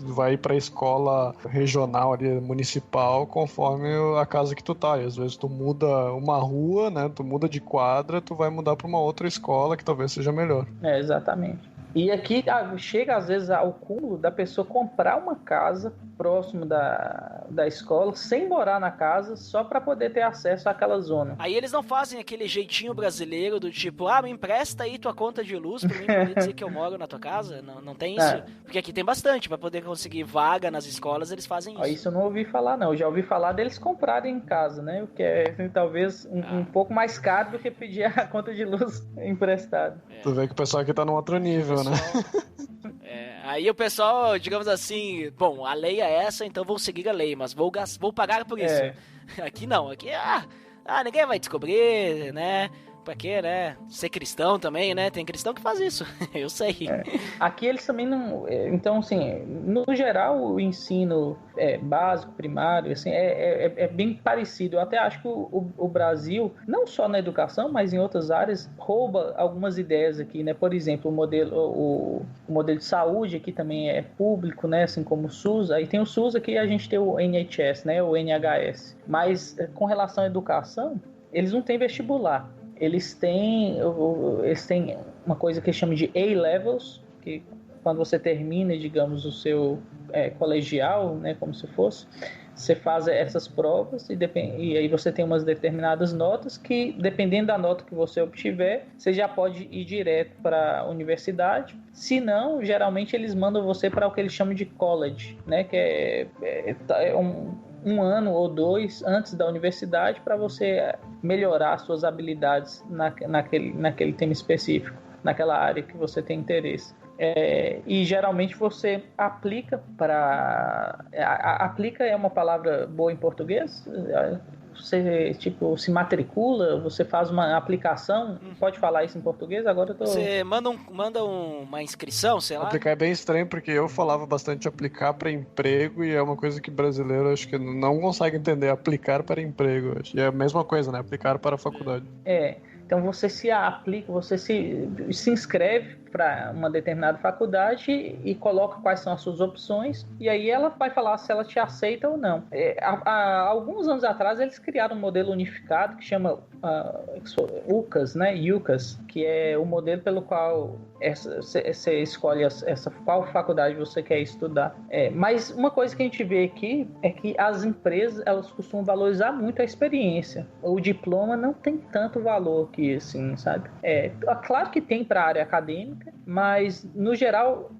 vai pra escola regional ali, municipal, conforme a casa que tu tá. E às vezes tu muda uma rua, né? Tu muda de quadra, tu vai mudar pra uma outra escola que talvez seja melhor. Exatamente. E aqui chega às vezes ao cúmulo da pessoa comprar uma casa próximo da escola, sem morar na casa, só para poder ter acesso àquela zona. Aí eles não fazem aquele jeitinho brasileiro do tipo, me empresta aí tua conta de luz pra mim poder dizer que eu moro na tua casa? Não tem isso? Porque aqui tem bastante, para poder conseguir vaga nas escolas, eles fazem isso. Isso eu não ouvi falar, não. Eu já ouvi falar deles comprarem em casa, né? O que é talvez um pouco mais caro do que pedir a conta de luz emprestada. Tu vê que o pessoal aqui tá num outro nível, né? Aí o pessoal, digamos assim, bom, a lei é essa, então vou seguir a lei, mas vou pagar por isso. Aqui não, aqui ninguém vai descobrir, né? Pra quê, né? Ser cristão também, né? Tem cristão que faz isso, eu sei. Aqui eles também não... Então, assim, no geral, o ensino básico, primário, assim, é bem parecido. Eu até acho que o Brasil, não só na educação, mas em outras áreas, rouba algumas ideias aqui, né? Por exemplo, o modelo de saúde aqui também é público, né? Assim como o SUS. Aí tem o SUS aqui, a gente tem o NHS, né? O NHS. Mas, com relação à educação, eles não têm vestibular. Eles têm uma coisa que chama de A-Levels, que quando você termina, digamos, o seu colegial, né, como se fosse, você faz essas provas e aí você tem umas determinadas notas que, dependendo da nota que você obtiver, você já pode ir direto para a universidade. Se não, geralmente eles mandam você para o que eles chamam de college, né, que é um ano ou 2 antes da universidade para você melhorar suas habilidades naquele tema específico, naquela área que você tem interesse. E geralmente você aplica para... Aplica é uma palavra boa em português? Você, tipo, se matricula, você faz uma aplicação, pode falar isso em português? Agora eu tô... Você manda uma inscrição, sei lá? Aplicar é bem estranho, porque eu falava bastante aplicar para emprego, e é uma coisa que brasileiro acho que não consegue entender, aplicar para emprego. E é a mesma coisa, né? Aplicar para a faculdade. Então você se aplica, você se inscreve para uma determinada faculdade e coloca quais são as suas opções, e aí ela vai falar se ela te aceita ou não. Há alguns anos atrás eles criaram um modelo unificado que chama UCAS, né? UCAS, que é o modelo pelo qual você escolhe qual faculdade você quer estudar. Mas uma coisa que a gente vê aqui é que as empresas, elas costumam valorizar muito a experiência. O diploma não tem tanto valor aqui, assim, sabe? Claro que tem para a área acadêmica, mas no geral,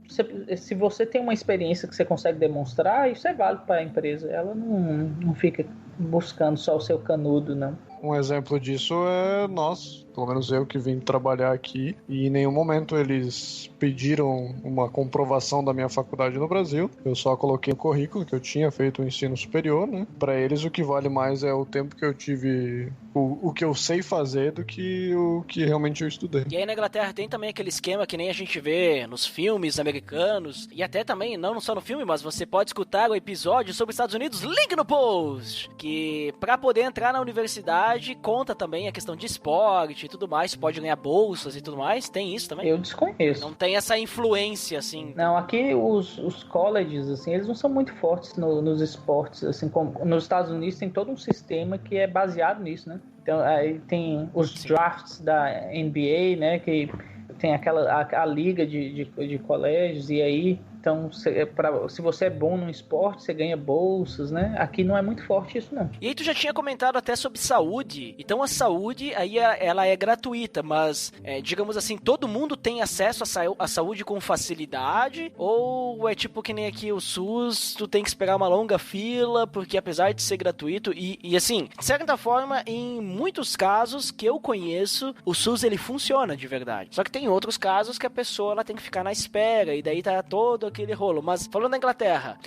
se você tem uma experiência que você consegue demonstrar, isso é válido para a empresa. Ela não fica buscando só o seu canudo, não. Um exemplo disso é nós, pelo menos eu que vim trabalhar aqui, e em nenhum momento eles pediram uma comprovação da minha faculdade no Brasil. Eu só coloquei no currículo que eu tinha feito o ensino superior, né? Para eles o que vale mais é o tempo que eu tive, o que eu sei fazer, do que o que realmente eu estudei. E aí na Inglaterra tem também aquele esquema que nem a gente vê nos filmes americanos, e até também, não só no filme, mas você pode escutar o episódio sobre os Estados Unidos, link no post, que para poder entrar na universidade conta também a questão de esporte e tudo mais, pode ganhar bolsas e tudo mais, tem isso também? Eu desconheço. Não tem essa influência, assim? Não, aqui os colleges, assim, eles não são muito fortes nos esportes, assim, como nos Estados Unidos tem todo um sistema que é baseado nisso, né? Então, aí tem os drafts da NBA, né, que tem a liga de colégios, e aí, então, se você é bom num esporte, você ganha bolsas, né? Aqui não é muito forte isso, não. E aí tu já tinha comentado até sobre saúde. Então a saúde, aí ela é gratuita, mas, digamos assim, todo mundo tem acesso à saúde com facilidade? Ou é tipo que nem aqui o SUS, tu tem que esperar uma longa fila, porque apesar de ser gratuito, e assim, de certa forma, em muitos casos que eu conheço, o SUS ele funciona de verdade. Só que tem outros casos que a pessoa ela tem que ficar na espera, e daí tá todo aquele rolo. Mas falando da Inglaterra,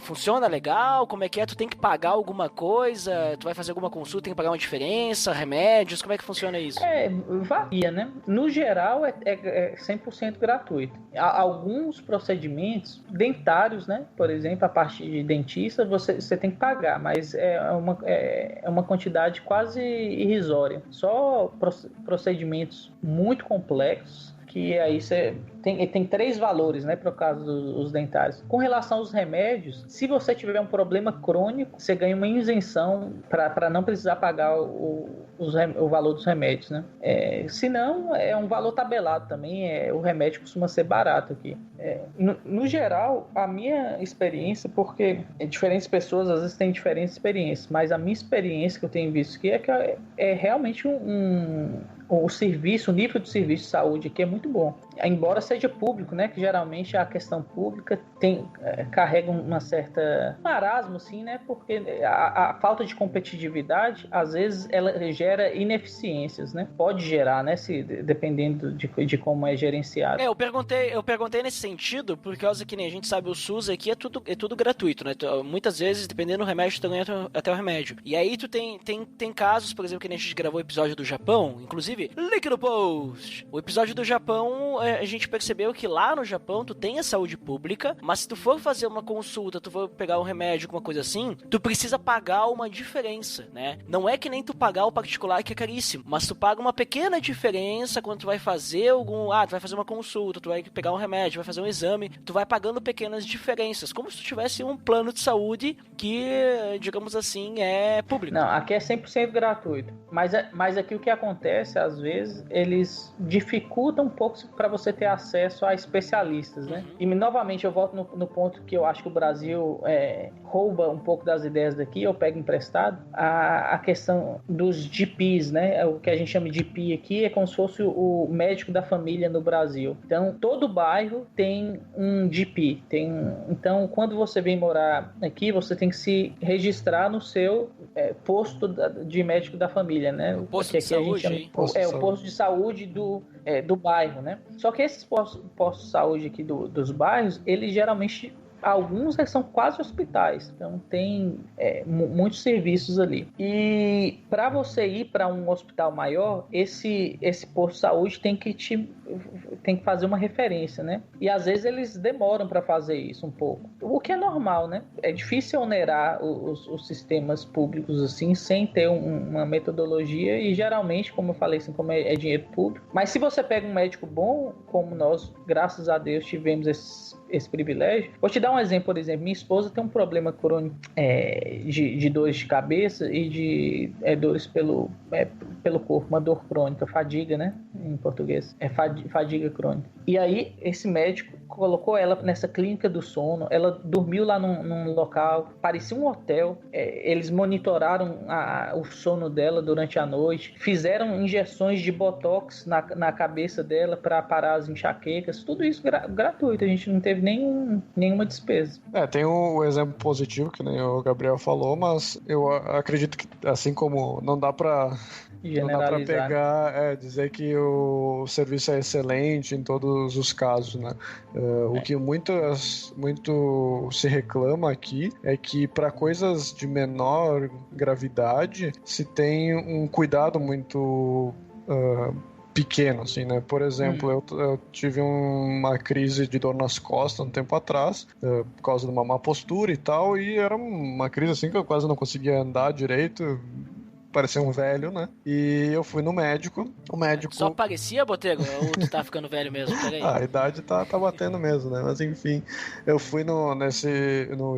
funciona legal? Como é que é? Tu tem que pagar alguma coisa? Tu vai fazer alguma consulta, tem que pagar uma diferença? Remédios? Como é que funciona isso? Varia, né? No geral é 100% gratuito. Alguns procedimentos dentários, né? Por exemplo, a parte de dentista, você tem que pagar, mas é uma quantidade quase irrisória. Só procedimentos muito complexos, que aí você tem 3 valores, né, por causa dos dentários. Com relação aos remédios, se você tiver um problema crônico, você ganha uma isenção para não precisar pagar o valor dos remédios, né? Se não, é um valor tabelado também, o remédio costuma ser barato aqui. No geral, a minha experiência, porque diferentes pessoas às vezes têm diferentes experiências, mas a minha experiência que eu tenho visto aqui é que é realmente o nível de serviço de saúde aqui é muito bom. Embora seja público, né? Que geralmente a questão pública carrega uma certa marasmo, assim, né? Porque a falta de competitividade, às vezes, ela gera ineficiências, né? Pode gerar, né? Dependendo de como é gerenciado. Eu perguntei nesse sentido, por causa que nem a gente sabe, o SUS aqui é tudo gratuito, né? Muitas vezes, dependendo do remédio, tu ganha até o remédio. E aí tu tem casos, por exemplo, que nem a gente gravou o episódio do Japão, inclusive, link no post. O episódio do Japão, a gente percebeu que lá no Japão tu tem a saúde pública, mas se tu for fazer uma consulta, tu for pegar um remédio, alguma coisa assim, tu precisa pagar uma diferença, né? Não é que nem tu pagar o particular, que é caríssimo, mas tu paga uma pequena diferença quando tu vai fazer tu vai fazer uma consulta, tu vai pegar um remédio, vai fazer um exame, tu vai pagando pequenas diferenças, como se tu tivesse um plano de saúde que, digamos assim, é público. Não, aqui é 100% gratuito, mas aqui o que acontece, às vezes, eles dificultam um pouco para você ter acesso a especialistas, né? E novamente eu volto no ponto que eu acho que o Brasil rouba um pouco das ideias daqui, eu pego emprestado, a questão dos GPs, né? O que a gente chama de GP aqui é como se fosse o médico da família no Brasil. Então, todo bairro tem um GP. Então, quando você vem morar aqui, você tem que se registrar no seu posto de médico da família, né? O posto de saúde, o posto de saúde do bairro, né? Só que esses postos de saúde aqui dos bairros, eles geralmente, alguns são quase hospitais, então tem muitos serviços ali. E para você ir para um hospital maior, esse posto de saúde tem que fazer uma referência, né? E às vezes eles demoram para fazer isso um pouco, o que é normal, né? É difícil onerar os sistemas públicos assim sem ter uma metodologia, e geralmente, como eu falei, assim, como é dinheiro público. Mas se você pega um médico bom, como nós, graças a Deus, tivemos esse privilégio. Vou te dar um exemplo, por exemplo, minha esposa tem um problema crônico de dores de cabeça e de dores pelo corpo, uma dor crônica, fadiga, né, em português, fadiga crônica. E aí, esse médico colocou ela nessa clínica do sono, ela dormiu lá num local, parecia um hotel, eles monitoraram o sono dela durante a noite, fizeram injeções de botox na cabeça dela para parar as enxaquecas, tudo isso gratuito, a gente não teve nenhuma despesa. Tem o exemplo positivo, que nem o Gabriel falou, mas eu acredito que, assim como não dá pra pegar, dizer que o serviço é excelente em todos os casos, né? O que muito se reclama aqui é que para coisas de menor gravidade se tem um cuidado muito pequeno, assim, né? Por exemplo, eu tive uma crise de dor nas costas um tempo atrás, por causa de uma má postura e tal, e era uma crise assim que eu quase não conseguia andar direito, parecia um velho, né? E eu fui no médico, o médico... Só parecia, Botego? Ou tu tá ficando velho mesmo? Peraí. A idade tá batendo mesmo, né? Mas enfim, eu fui no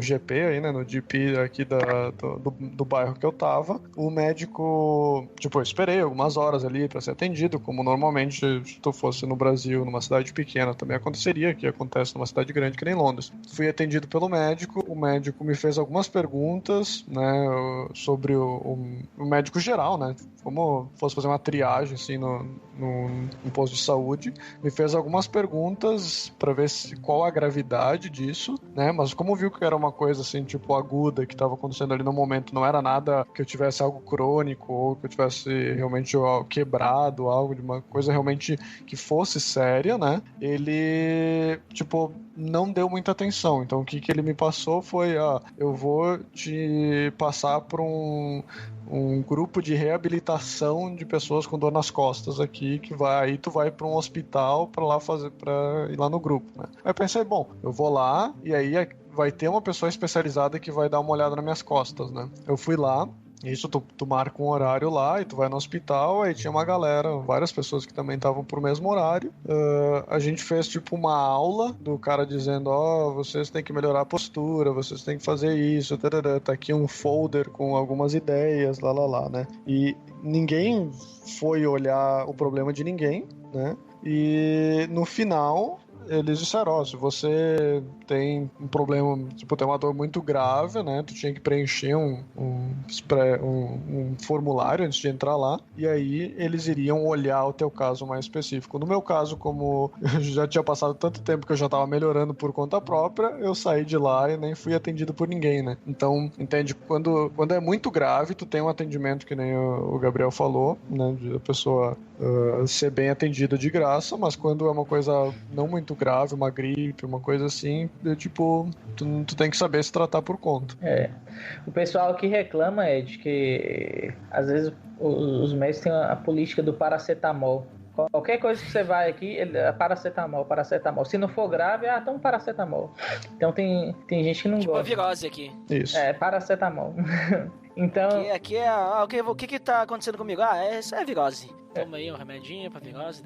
GP aí, né? No GP aqui do bairro que eu tava. O médico... Tipo, eu esperei algumas horas ali pra ser atendido, como normalmente se tu fosse no Brasil, numa cidade pequena, também aconteceria, que acontece numa cidade grande que nem Londres. Fui atendido pelo médico, o médico me fez algumas perguntas, né? Sobre o médico geral, né? Como fosse fazer uma triagem, assim, no posto de saúde. Me fez algumas perguntas pra ver qual a gravidade disso, né? Mas como viu que era uma coisa, assim, tipo, aguda, que tava acontecendo ali no momento, não era nada que eu tivesse algo crônico, ou que eu tivesse realmente quebrado, algo de uma coisa realmente que fosse séria, né? Ele, tipo, não deu muita atenção. Então, o que ele me passou foi, eu vou te passar pra um grupo de reabilitação de pessoas com dor nas costas aqui, aí tu vai para um hospital para ir lá no grupo, né? Aí eu pensei, bom, eu vou lá e aí vai ter uma pessoa especializada que vai dar uma olhada nas minhas costas, né? Eu fui lá. Isso, tu marca um horário lá e tu vai no hospital, aí tinha uma galera, várias pessoas que também estavam pro mesmo horário. A gente fez tipo uma aula do cara dizendo, vocês têm que melhorar a postura, vocês têm que fazer isso, tá aqui um folder com algumas ideias, né? E ninguém foi olhar o problema de ninguém, né? E no final... eles disseram, se você tem um problema, tipo, tem uma dor muito grave, né, tu tinha que preencher um formulário antes de entrar lá, e aí eles iriam olhar o teu caso mais específico. No meu caso, como eu já tinha passado tanto tempo que eu já tava melhorando por conta própria, eu saí de lá e nem fui atendido por ninguém, né. Então, entende, quando é muito grave, tu tem um atendimento que nem o Gabriel falou, né, de a pessoa ser bem atendida de graça, mas quando é uma coisa não muito grave, uma gripe, uma coisa assim, tipo, tu tem que saber se tratar por conta. O pessoal que reclama é de que às vezes os médicos têm a política do paracetamol. Qualquer coisa que você vai aqui, paracetamol. Se não for grave, toma paracetamol. Então tem gente que não gosta. Tipo a virose aqui. Isso. Paracetamol. Então... Aqui é... o que tá acontecendo comigo? Isso é virose. Toma aí um remedinho pra virose.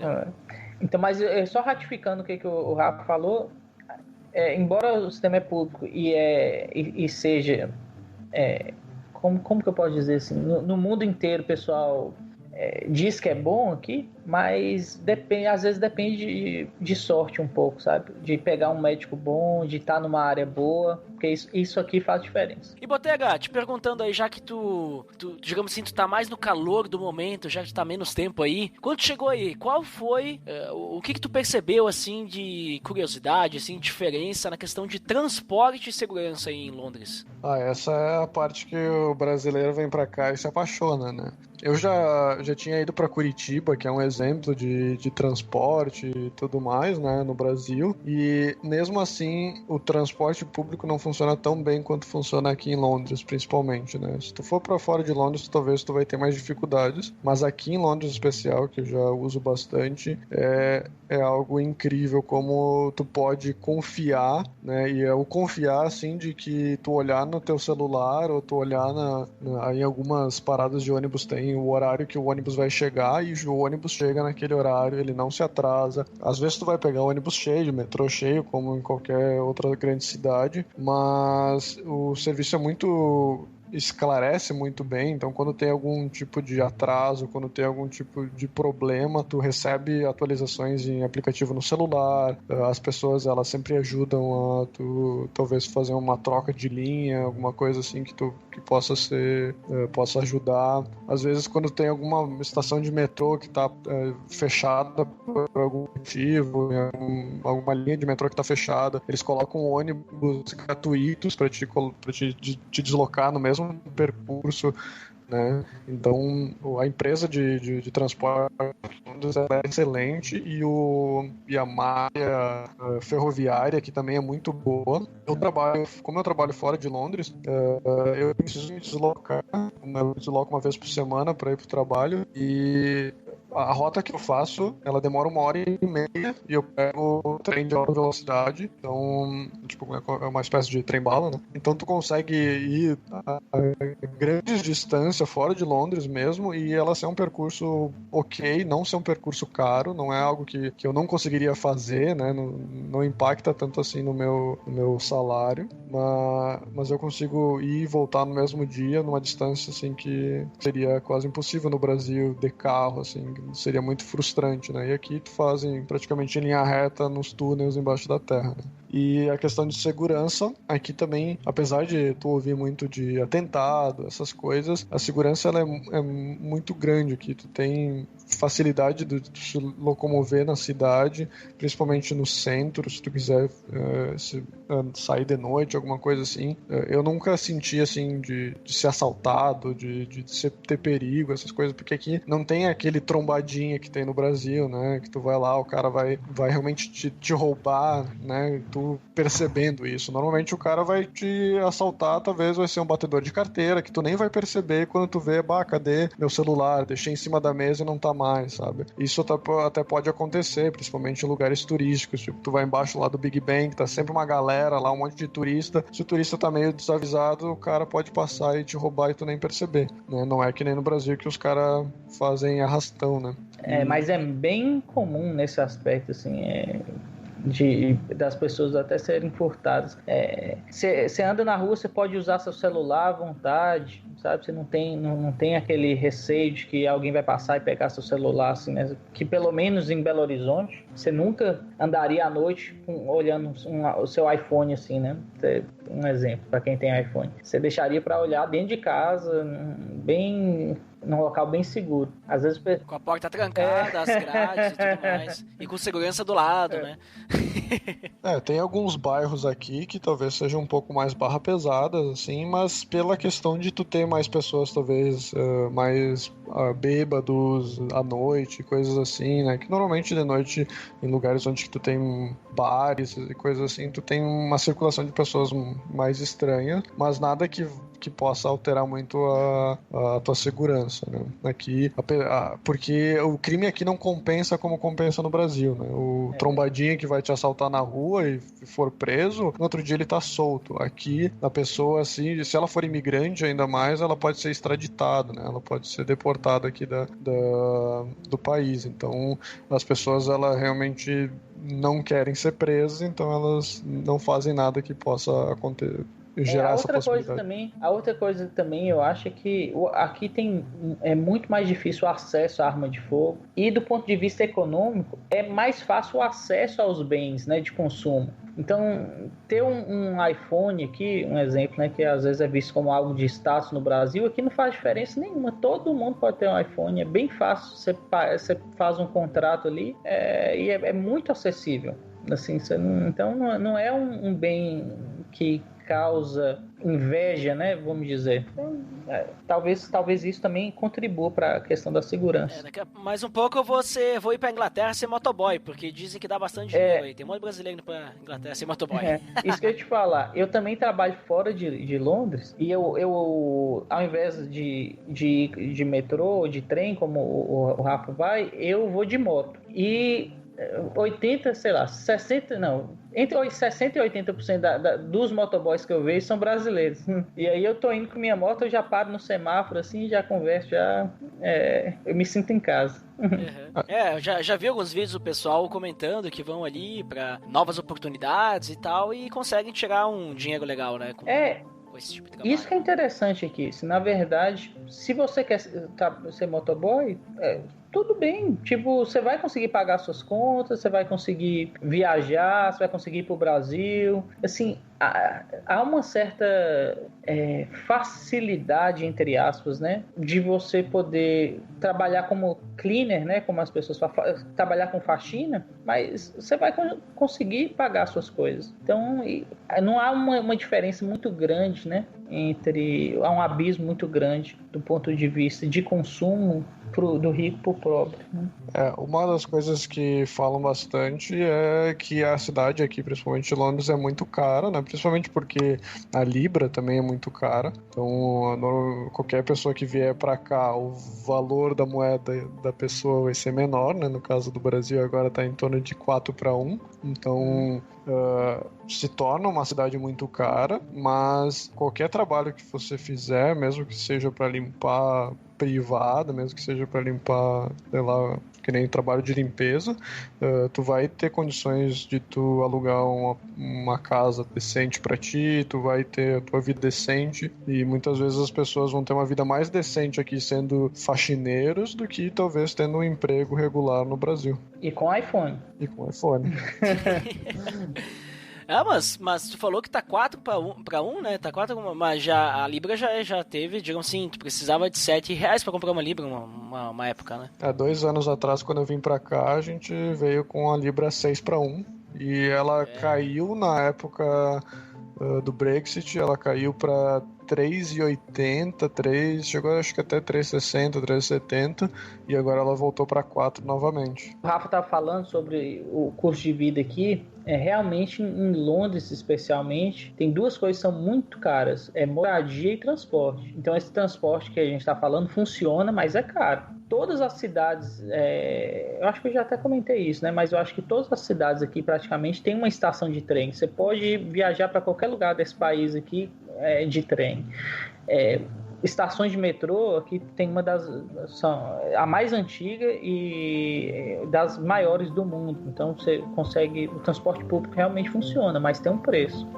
Então, mas só ratificando o que o Rafa falou, embora o sistema é público e seja... como que eu posso dizer assim? No mundo inteiro, o pessoal diz que é bom aqui, mas às vezes depende de sorte um pouco, sabe? De pegar um médico bom, de estar numa área boa, porque isso aqui faz diferença. E Botega, te perguntando aí, já que tu digamos assim, tu tá mais no calor do momento, já que tu tá menos tempo aí, quando tu chegou aí, qual foi, o que tu percebeu, assim, de curiosidade, assim, diferença na questão de transporte e segurança aí em Londres? Essa é a parte que o brasileiro vem pra cá e se apaixona, né? Eu já tinha ido para Curitiba, que é um exemplo de transporte e tudo mais, né, no Brasil, e mesmo assim o transporte público não funciona tão bem quanto funciona aqui em Londres, principalmente, né? Se tu for para fora de Londres, talvez tu vai ter mais dificuldades, mas aqui em Londres, em especial, que eu já uso bastante, é algo incrível como tu pode confiar, né? E é o confiar, assim, de que tu olhar no teu celular ou tu olhar em algumas paradas de ônibus tem o horário que o ônibus vai chegar e o ônibus chega naquele horário, ele não se atrasa. Às vezes tu vai pegar ônibus cheio, metrô cheio, como em qualquer outra grande cidade, mas o serviço é muito... esclarece muito bem, então quando tem algum tipo de atraso, quando tem algum tipo de problema, tu recebe atualizações em aplicativo no celular, as pessoas elas sempre ajudam a tu talvez fazer uma troca de linha, alguma coisa assim que possa ajudar. Às vezes quando tem alguma estação de metrô que está fechada por algum motivo, alguma linha de metrô que está fechada, eles colocam ônibus gratuitos para te deslocar no mesmo percurso, né? Então a empresa de transporte é excelente e a malha ferroviária aqui também é muito boa. Como eu trabalho fora de Londres, eu preciso me deslocar, eu desloco uma vez por semana para ir para o trabalho, e a rota que eu faço, ela demora 1h30 e eu pego o trem de alta velocidade, então, tipo, é uma espécie de trem-bala, né? Então tu consegue ir a grandes distâncias fora de Londres mesmo, e ela ser um percurso ok, não ser um percurso caro, não é algo que eu não conseguiria fazer, né? Não impacta tanto assim no meu salário, mas eu consigo ir e voltar no mesmo dia, numa distância assim que seria quase impossível no Brasil, de carro, assim, seria muito frustrante, né? E aqui tu fazem praticamente em linha reta nos túneis embaixo da terra, né? E a questão de segurança, aqui também, apesar de tu ouvir muito de atentado, essas coisas, a segurança ela é muito grande aqui. Tu tem facilidade de se locomover na cidade, principalmente no centro, se tu quiser sair de noite, alguma coisa assim. Eu nunca senti, assim, de ser assaltado, de ter perigo, essas coisas, porque aqui não tem aquele trombadinha que tem no Brasil, né? Que tu vai lá, o cara vai realmente te roubar, né? Tu percebendo isso. Normalmente o cara vai te assaltar, talvez vai ser um batedor de carteira, que tu nem vai perceber quando tu vê, cadê meu celular? Deixei em cima da mesa e não tá mais, sabe? Isso até pode acontecer, principalmente em lugares turísticos, tipo, tu vai embaixo lá do Big Ben, tá sempre uma galera lá, um monte de turista. Se o turista tá meio desavisado, o cara pode passar e te roubar e tu nem perceber, né? Não é que nem no Brasil que os caras fazem arrastão, né? Mas é bem comum nesse aspecto, assim, das pessoas até serem furtadas. Você anda na rua, você pode usar seu celular à vontade, sabe? Você não tem aquele receio de que alguém vai passar e pegar seu celular, assim, né? Que pelo menos em Belo Horizonte, você nunca andaria à noite olhando o seu iPhone, assim, né? Um exemplo, para quem tem iPhone. Você deixaria para olhar dentro de casa, num local bem seguro. Às vezes... Com a porta trancada, as grades e tudo mais. E com segurança do lado, né? Tem alguns bairros aqui que talvez sejam um pouco mais barra pesadas, assim, mas pela questão de tu ter mais pessoas, talvez, mais bêbados à noite, coisas assim, né? Que normalmente de noite, em lugares onde tu tem bares e coisas assim, tu tem uma circulação de pessoas mais estranha, mas nada que possa alterar muito a tua segurança, né? Aqui, porque o crime aqui não compensa como compensa no Brasil, né? O trombadinha que vai te assaltar na rua e for preso, no outro dia ele tá solto. Aqui, a pessoa, assim, se ela for imigrante ainda mais, ela pode ser extraditada, né? Ela pode ser deportada aqui do país. Então, as pessoas, elas realmente não querem ser presas, então elas não fazem nada que possa gerar essa outra possibilidade. A outra coisa também eu acho é que aqui é muito mais difícil o acesso à arma de fogo, e do ponto de vista econômico é mais fácil o acesso aos bens, né, de consumo. Então, ter um iPhone aqui, um exemplo, né, que às vezes é visto como algo de status no Brasil, aqui não faz diferença nenhuma. Todo mundo pode ter um iPhone, é bem fácil, você faz um contrato ali e é muito acessível. Assim, então não é um bem que causa inveja, né, vamos dizer. Então, talvez isso também contribua para a questão da segurança. Mais um pouco eu vou ir para Inglaterra ser motoboy, porque dizem que dá bastante dinheiro aí. Tem um monte de brasileiro indo para Inglaterra ser motoboy. Isso que eu ia te falar. Eu também trabalho fora de Londres, e eu ao invés de metrô ou de trem, como o Rafa vai, eu vou de moto. E 60% e 80% dos motoboys que eu vejo são brasileiros. E aí eu tô indo com minha moto, eu já paro no semáforo assim, já converso, eu me sinto em casa. Eu já vi alguns vídeos do pessoal comentando que vão ali pra novas oportunidades e tal, e conseguem tirar um dinheiro legal, né? Com esse tipo de trabalho. Isso que é interessante aqui. Na verdade, se você quer ser motoboy, tudo bem. Tipo, você vai conseguir pagar suas contas, você vai conseguir viajar, você vai conseguir ir pro Brasil. Assim, há uma certa facilidade, entre aspas, né, de você poder trabalhar como cleaner, né, como as pessoas falam, trabalhar com faxina, mas você vai conseguir pagar suas coisas. Então, não há uma diferença muito grande, né, há um abismo muito grande do ponto de vista de consumo do rico pro pobre, né? Uma das coisas que falam bastante é que a cidade aqui, principalmente Londres, é muito cara, né? Principalmente porque a Libra também é muito cara. Então, qualquer pessoa que vier para cá, o valor da moeda da pessoa vai ser menor, né? No caso do Brasil, agora está em torno de 4-1. Então, se torna uma cidade muito cara, mas qualquer trabalho que você fizer, mesmo que seja para limpar privada, mesmo que seja para limpar, sei lá, que nem trabalho de limpeza, tu vai ter condições de tu alugar uma casa decente para ti, tu vai ter a tua vida decente, e muitas vezes as pessoas vão ter uma vida mais decente aqui sendo faxineiros do que talvez tendo um emprego regular no Brasil. E com iPhone. Mas tu falou que tá 4-1, né? Tá 4, mas já a Libra já teve, digamos assim, tu precisava de R$7 pra comprar uma Libra uma época, né? 2 anos atrás, quando eu vim pra cá, a gente veio com a Libra 6-1 e ela caiu na época do Brexit, ela caiu pra 3,80, chegou acho que até 3,60, 3,70, e agora ela voltou para 4 novamente. O Rafa tá falando sobre o custo de vida aqui. Realmente em Londres especialmente tem duas coisas que são muito caras: moradia e transporte. Então esse transporte que a gente está falando funciona, mas é caro. Todas as cidades, eu acho que eu já até comentei isso, né? Mas eu acho que todas as cidades aqui praticamente tem uma estação de trem. Você pode viajar para qualquer lugar desse país aqui de trem. Estações de metrô aqui tem a mais antiga e das maiores do mundo. Então você consegue, o transporte público realmente funciona, mas tem um preço.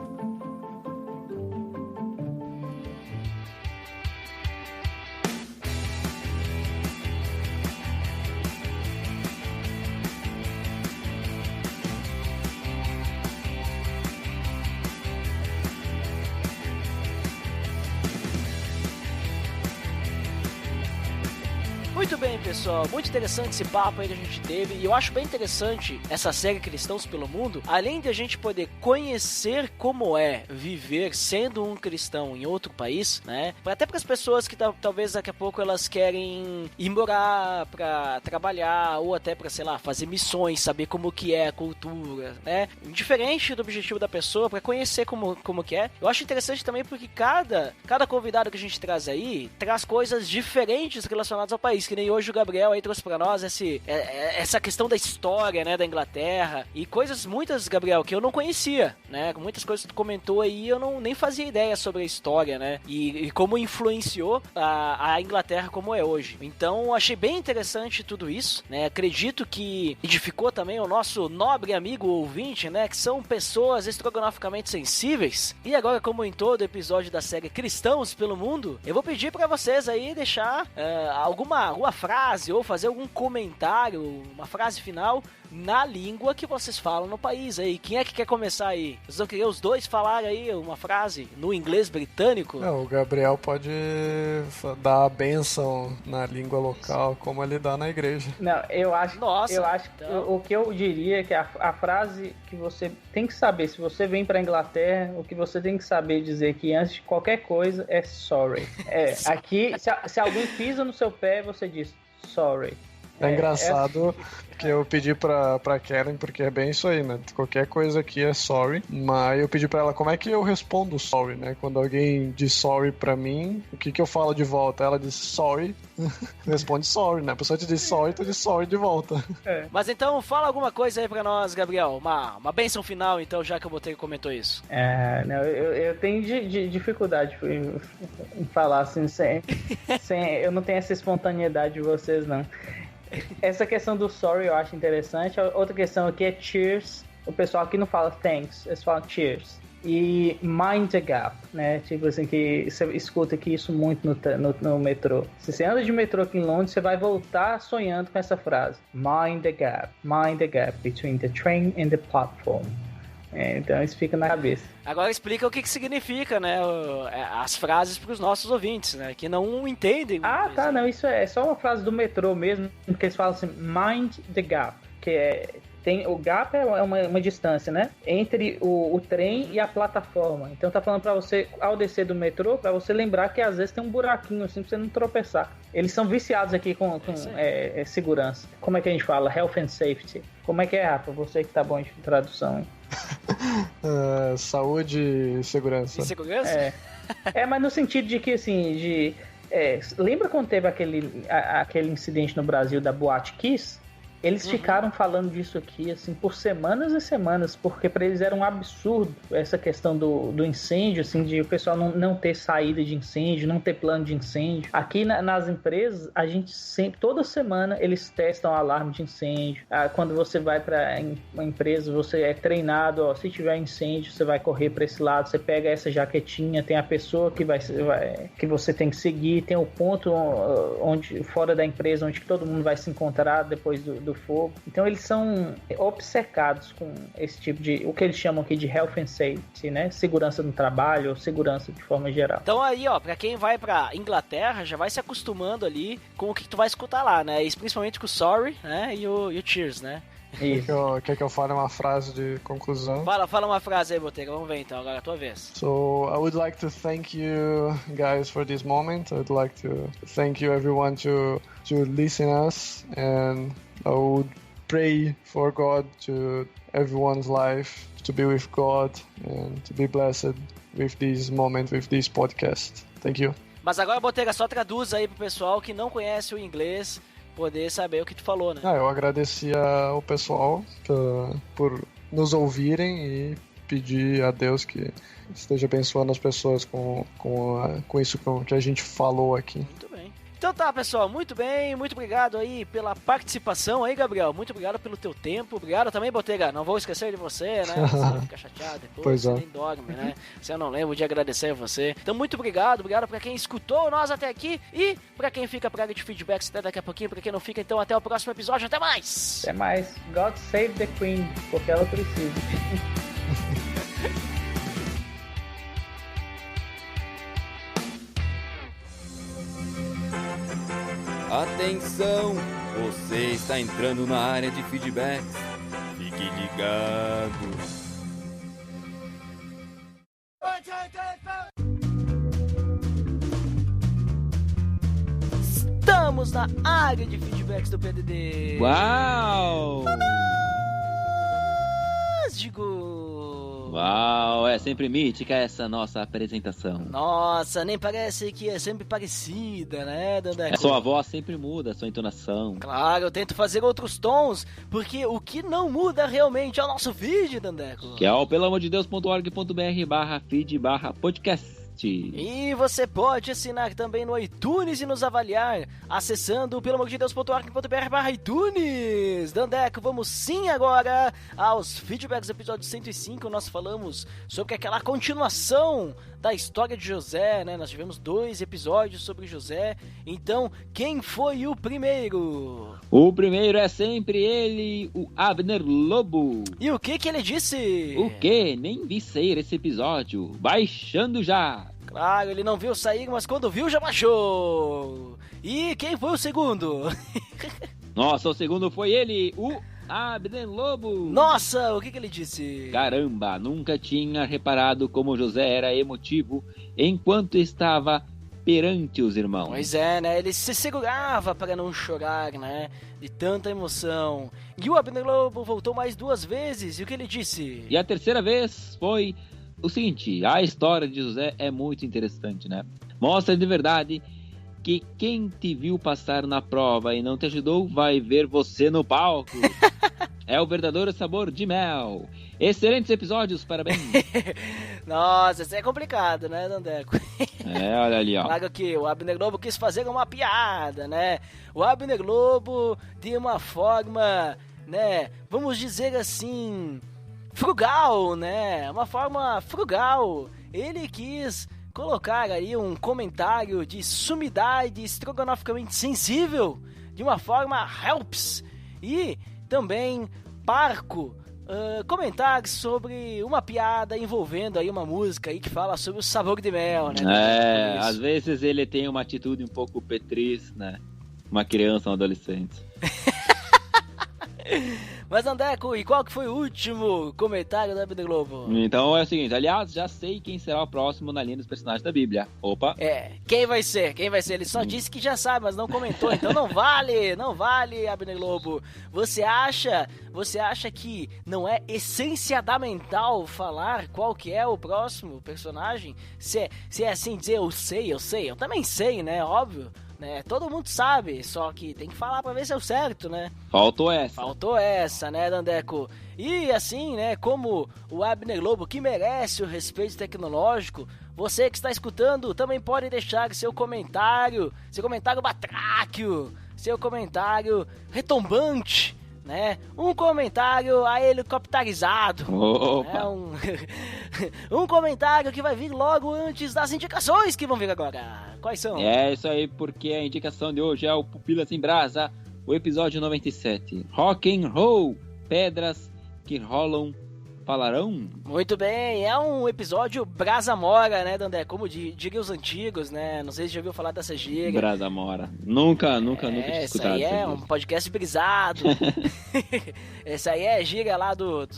Muito bem, pessoal, muito interessante esse papo aí que a gente teve, e eu acho bem interessante essa série Cristãos pelo Mundo, além de a gente poder conhecer como é viver sendo um cristão em outro país, né, até para as pessoas que talvez daqui a pouco elas querem ir morar pra trabalhar, ou até pra, sei lá, fazer missões, saber como que é a cultura, né, diferente do objetivo da pessoa, para conhecer como que é. Eu acho interessante também porque cada convidado que a gente traz aí, traz coisas diferentes relacionadas ao país, que que nem hoje o Gabriel aí trouxe pra nós essa questão da história, né, da Inglaterra, e muitas, Gabriel, que eu não conhecia, né, muitas coisas que tu comentou aí, eu nem fazia ideia sobre a história, né, e como influenciou a Inglaterra como é hoje. Então, achei bem interessante tudo isso, né, acredito que edificou também o nosso nobre amigo ouvinte, né, que são pessoas estrogonoficamente sensíveis. E agora, como em todo episódio da série Cristãos pelo Mundo, eu vou pedir pra vocês aí deixar alguma frase ou fazer algum comentário, uma frase final na língua que vocês falam no país aí. Quem é que quer começar aí? Vocês vão querer os dois falar aí uma frase no inglês britânico? O Gabriel pode dar a bênção na língua local, como ele dá na igreja. Não, eu acho então... o que eu diria é que a frase que você tem que saber, se você vem pra Inglaterra, o que você tem que saber dizer que antes de qualquer coisa é sorry. Aqui, se alguém pisa no seu pé, você diz sorry. É engraçado que eu pedi pra Karen, porque é bem isso aí, né? Qualquer coisa aqui é sorry, mas eu pedi pra ela como é que eu respondo sorry, né? Quando alguém diz sorry pra mim, o que eu falo de volta? Ela diz sorry, responde sorry, né? A pessoa te diz sorry, tu diz sorry de volta. Mas então, fala alguma coisa aí pra nós, Gabriel. Uma bênção final, então, já que o Botelho comentou isso. Não, eu tenho dificuldade em falar assim, eu não tenho essa espontaneidade de vocês, não. Essa questão do sorry eu acho interessante. Outra questão aqui é cheers. O pessoal aqui não fala thanks, eles falam cheers. E mind the gap, né? Tipo assim, que você escuta aqui isso muito no metrô. Se você anda de metrô aqui em Londres, você vai voltar sonhando com essa frase. Mind the gap between the train and the platform. Então isso fica na cabeça. Agora explica o que significa, né, as frases para os nossos ouvintes, né, que não entendem. Tá, não, isso é só uma frase do metrô mesmo, porque eles falam assim, mind the gap, que o gap é uma distância, né, entre o trem e a plataforma. Então tá falando pra você, ao descer do metrô, pra você lembrar que às vezes tem um buraquinho assim pra você não tropeçar. Eles são viciados aqui com segurança. Como é que a gente fala? Health and safety. Como é que é, Rafa? Você que tá bom de tradução, hein? Saúde e segurança. E segurança? Mas no sentido de que, assim, lembra quando teve aquele incidente no Brasil da Boate Kiss? Eles ficaram falando disso aqui, assim, por semanas e semanas, porque para eles era um absurdo essa questão do incêndio, assim, de o pessoal não ter saída de incêndio, não ter plano de incêndio. Aqui nas empresas, a gente sempre, toda semana, eles testam alarme de incêndio. Quando você vai para uma empresa, você é treinado, se tiver incêndio, você vai correr para esse lado, você pega essa jaquetinha, tem a pessoa que que você tem que seguir, tem o ponto onde fora da empresa, onde todo mundo vai se encontrar depois do fogo. Então eles são obcecados com esse tipo de, o que eles chamam aqui de health and safety, né? Segurança no trabalho ou segurança de forma geral. Então aí, ó, pra quem vai pra Inglaterra, já vai se acostumando ali com o que tu vai escutar lá, né? E principalmente com o sorry, né? E o cheers, né? Quer que eu fale uma frase de conclusão? Fala uma frase aí, Botega. Vamos ver então, agora é a tua vez. So, I would like to thank you guys for this moment. I would like to thank you everyone to listen us, and I would pray for God to everyone's life to be with God and to be blessed with this moment, with this podcast. Thank you. Mas agora, Botega, só traduz aí pro pessoal que não conhece o inglês poder saber o que tu falou, né? Eu agradeci ao pessoal por nos ouvirem e pedir a Deus que esteja abençoando as pessoas com isso que a gente falou aqui. Muito bem. Então tá, pessoal, muito bem, muito obrigado aí pela participação aí, Gabriel, muito obrigado pelo teu tempo, obrigado também, Botega, não vou esquecer de você, né, você fica chateado depois, você nem dorme, né, se eu não lembro de agradecer a você, então muito obrigado pra quem escutou nós até aqui e pra quem fica pra área de feedbacks até daqui a pouquinho, pra quem não fica, então até o próximo episódio, até mais! Até mais, God save the Queen, porque ela precisa. Atenção! Você está entrando na área de feedbacks. Fique ligado. Estamos na área de feedbacks do PDD. Uau! Digo... Uau, é sempre mítica essa nossa apresentação. Nossa, nem parece que é sempre parecida, né, Dandeco? É, sua voz sempre muda, sua entonação. Claro, eu tento fazer outros tons, porque o que não muda realmente é o nosso feed, Dandeco. Que é o pelamordedeus.org.br/feed/podcast. E você pode assinar também no iTunes e nos avaliar acessando pelamordedeus.org.br/iTunes. Dandeco, vamos sim agora aos feedbacks do episódio 105. Nós falamos sobre aquela continuação da história de José, né? Nós tivemos 2 episódios sobre José. Então, quem foi o primeiro? O primeiro é sempre ele, o Abner Lobo. E o que ele disse? O quê? Nem vi sair esse episódio. Baixando já. Claro, ele não viu sair, mas quando viu já baixou. E quem foi o segundo? Nossa, o segundo foi ele, o Abner Lobo. Nossa, o que ele disse? Caramba, nunca tinha reparado como José era emotivo enquanto estava perante os irmãos. Pois é, né? Ele se segurava para não chorar, né? De tanta emoção. E o Abner Lobo voltou mais 2 vezes. E o que ele disse? E a terceira vez foi o seguinte: a história de José é muito interessante, né? Mostra de verdade que quem te viu passar na prova e não te ajudou vai ver você no palco. É o verdadeiro sabor de mel. Excelentes episódios, parabéns. Nossa, isso é complicado, né, Dandeco? É, olha ali, ó. Claro que o Abner Lobo quis fazer uma piada, né? O Abner Lobo, de uma forma, né, vamos dizer assim, frugal, né? Uma forma frugal. Ele quis colocar aí um comentário de sumidade estrogonoficamente sensível de uma forma helps e também parco comentar sobre uma piada envolvendo aí uma música aí que fala sobre o sabor de mel, né? Às vezes ele tem uma atitude um pouco petriz, né? Uma criança, um adolescente. Mas, Dandeco, e qual que foi o último comentário da Abner Lobo? Então é o seguinte, aliás, já sei quem será o próximo na linha dos personagens da Bíblia. Opa! Quem vai ser? Ele só disse que já sabe, mas não comentou, então não vale, Abner Lobo. Você acha que não é essenciamental falar qual que é o próximo personagem? Se é assim dizer, eu sei, eu também sei, né, óbvio. Né? Todo mundo sabe, só que tem que falar pra ver se é o certo, né? Faltou essa, né, Dandeco? E assim, né, como o Abner Lobo, que merece o respeito tecnológico, você que está escutando também pode deixar seu comentário batráquio, seu comentário retumbante, né? Um comentário a helicopterizado. Opa. Né? Um comentário que vai vir logo antes das indicações que vão vir agora. Quais são? É isso aí, porque a indicação de hoje é o Pupilas em Brasa, o episódio 97. Rock and Roll, pedras que rolam falarão. Muito bem, é um episódio brasa mora, né, Dandé? Como diriam os antigos, né? Não sei se já ouviu falar dessa gíria. Brasa mora. Nunca tinha escutado. Isso aí é um podcast brisado. Essa aí é gíria lá do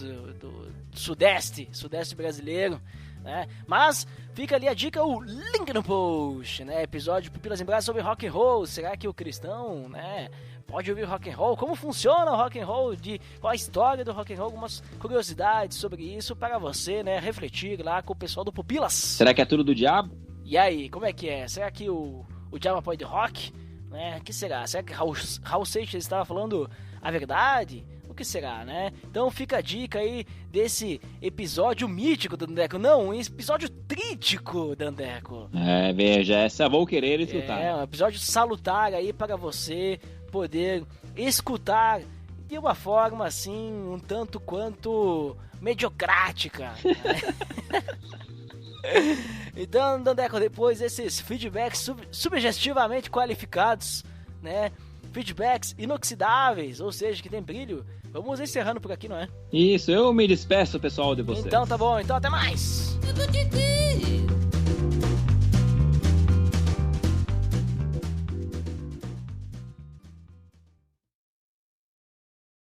sudeste brasileiro, né? Mas fica ali a dica, o link no post, né? Episódio Pupilas em Brasa sobre rock and roll. Será que o cristão, né, pode ouvir rock and roll? Como funciona o rock and roll? Qual a história do rock and roll? Algumas curiosidades sobre isso para você, né, refletir lá com o pessoal do Pupilas. Será que é tudo do diabo? E aí, como é que é? Será que o diabo apoia de rock? Né? O que será? Será que Raul Seixas estava falando a verdade? O que será, né? Então fica a dica aí desse episódio mítico, Dandeco. Não, um episódio trítico, Dandeco. Veja, essa vou querer escutar. É, um episódio salutar aí para você poder escutar de uma forma assim, um tanto quanto mediocrática. Né? Então, Dandeco, depois desses feedbacks sugestivamente qualificados, né? Feedbacks inoxidáveis, ou seja, que tem brilho, vamos encerrando por aqui, não é? Isso, eu me despeço, pessoal, de vocês. Então tá bom, então até mais!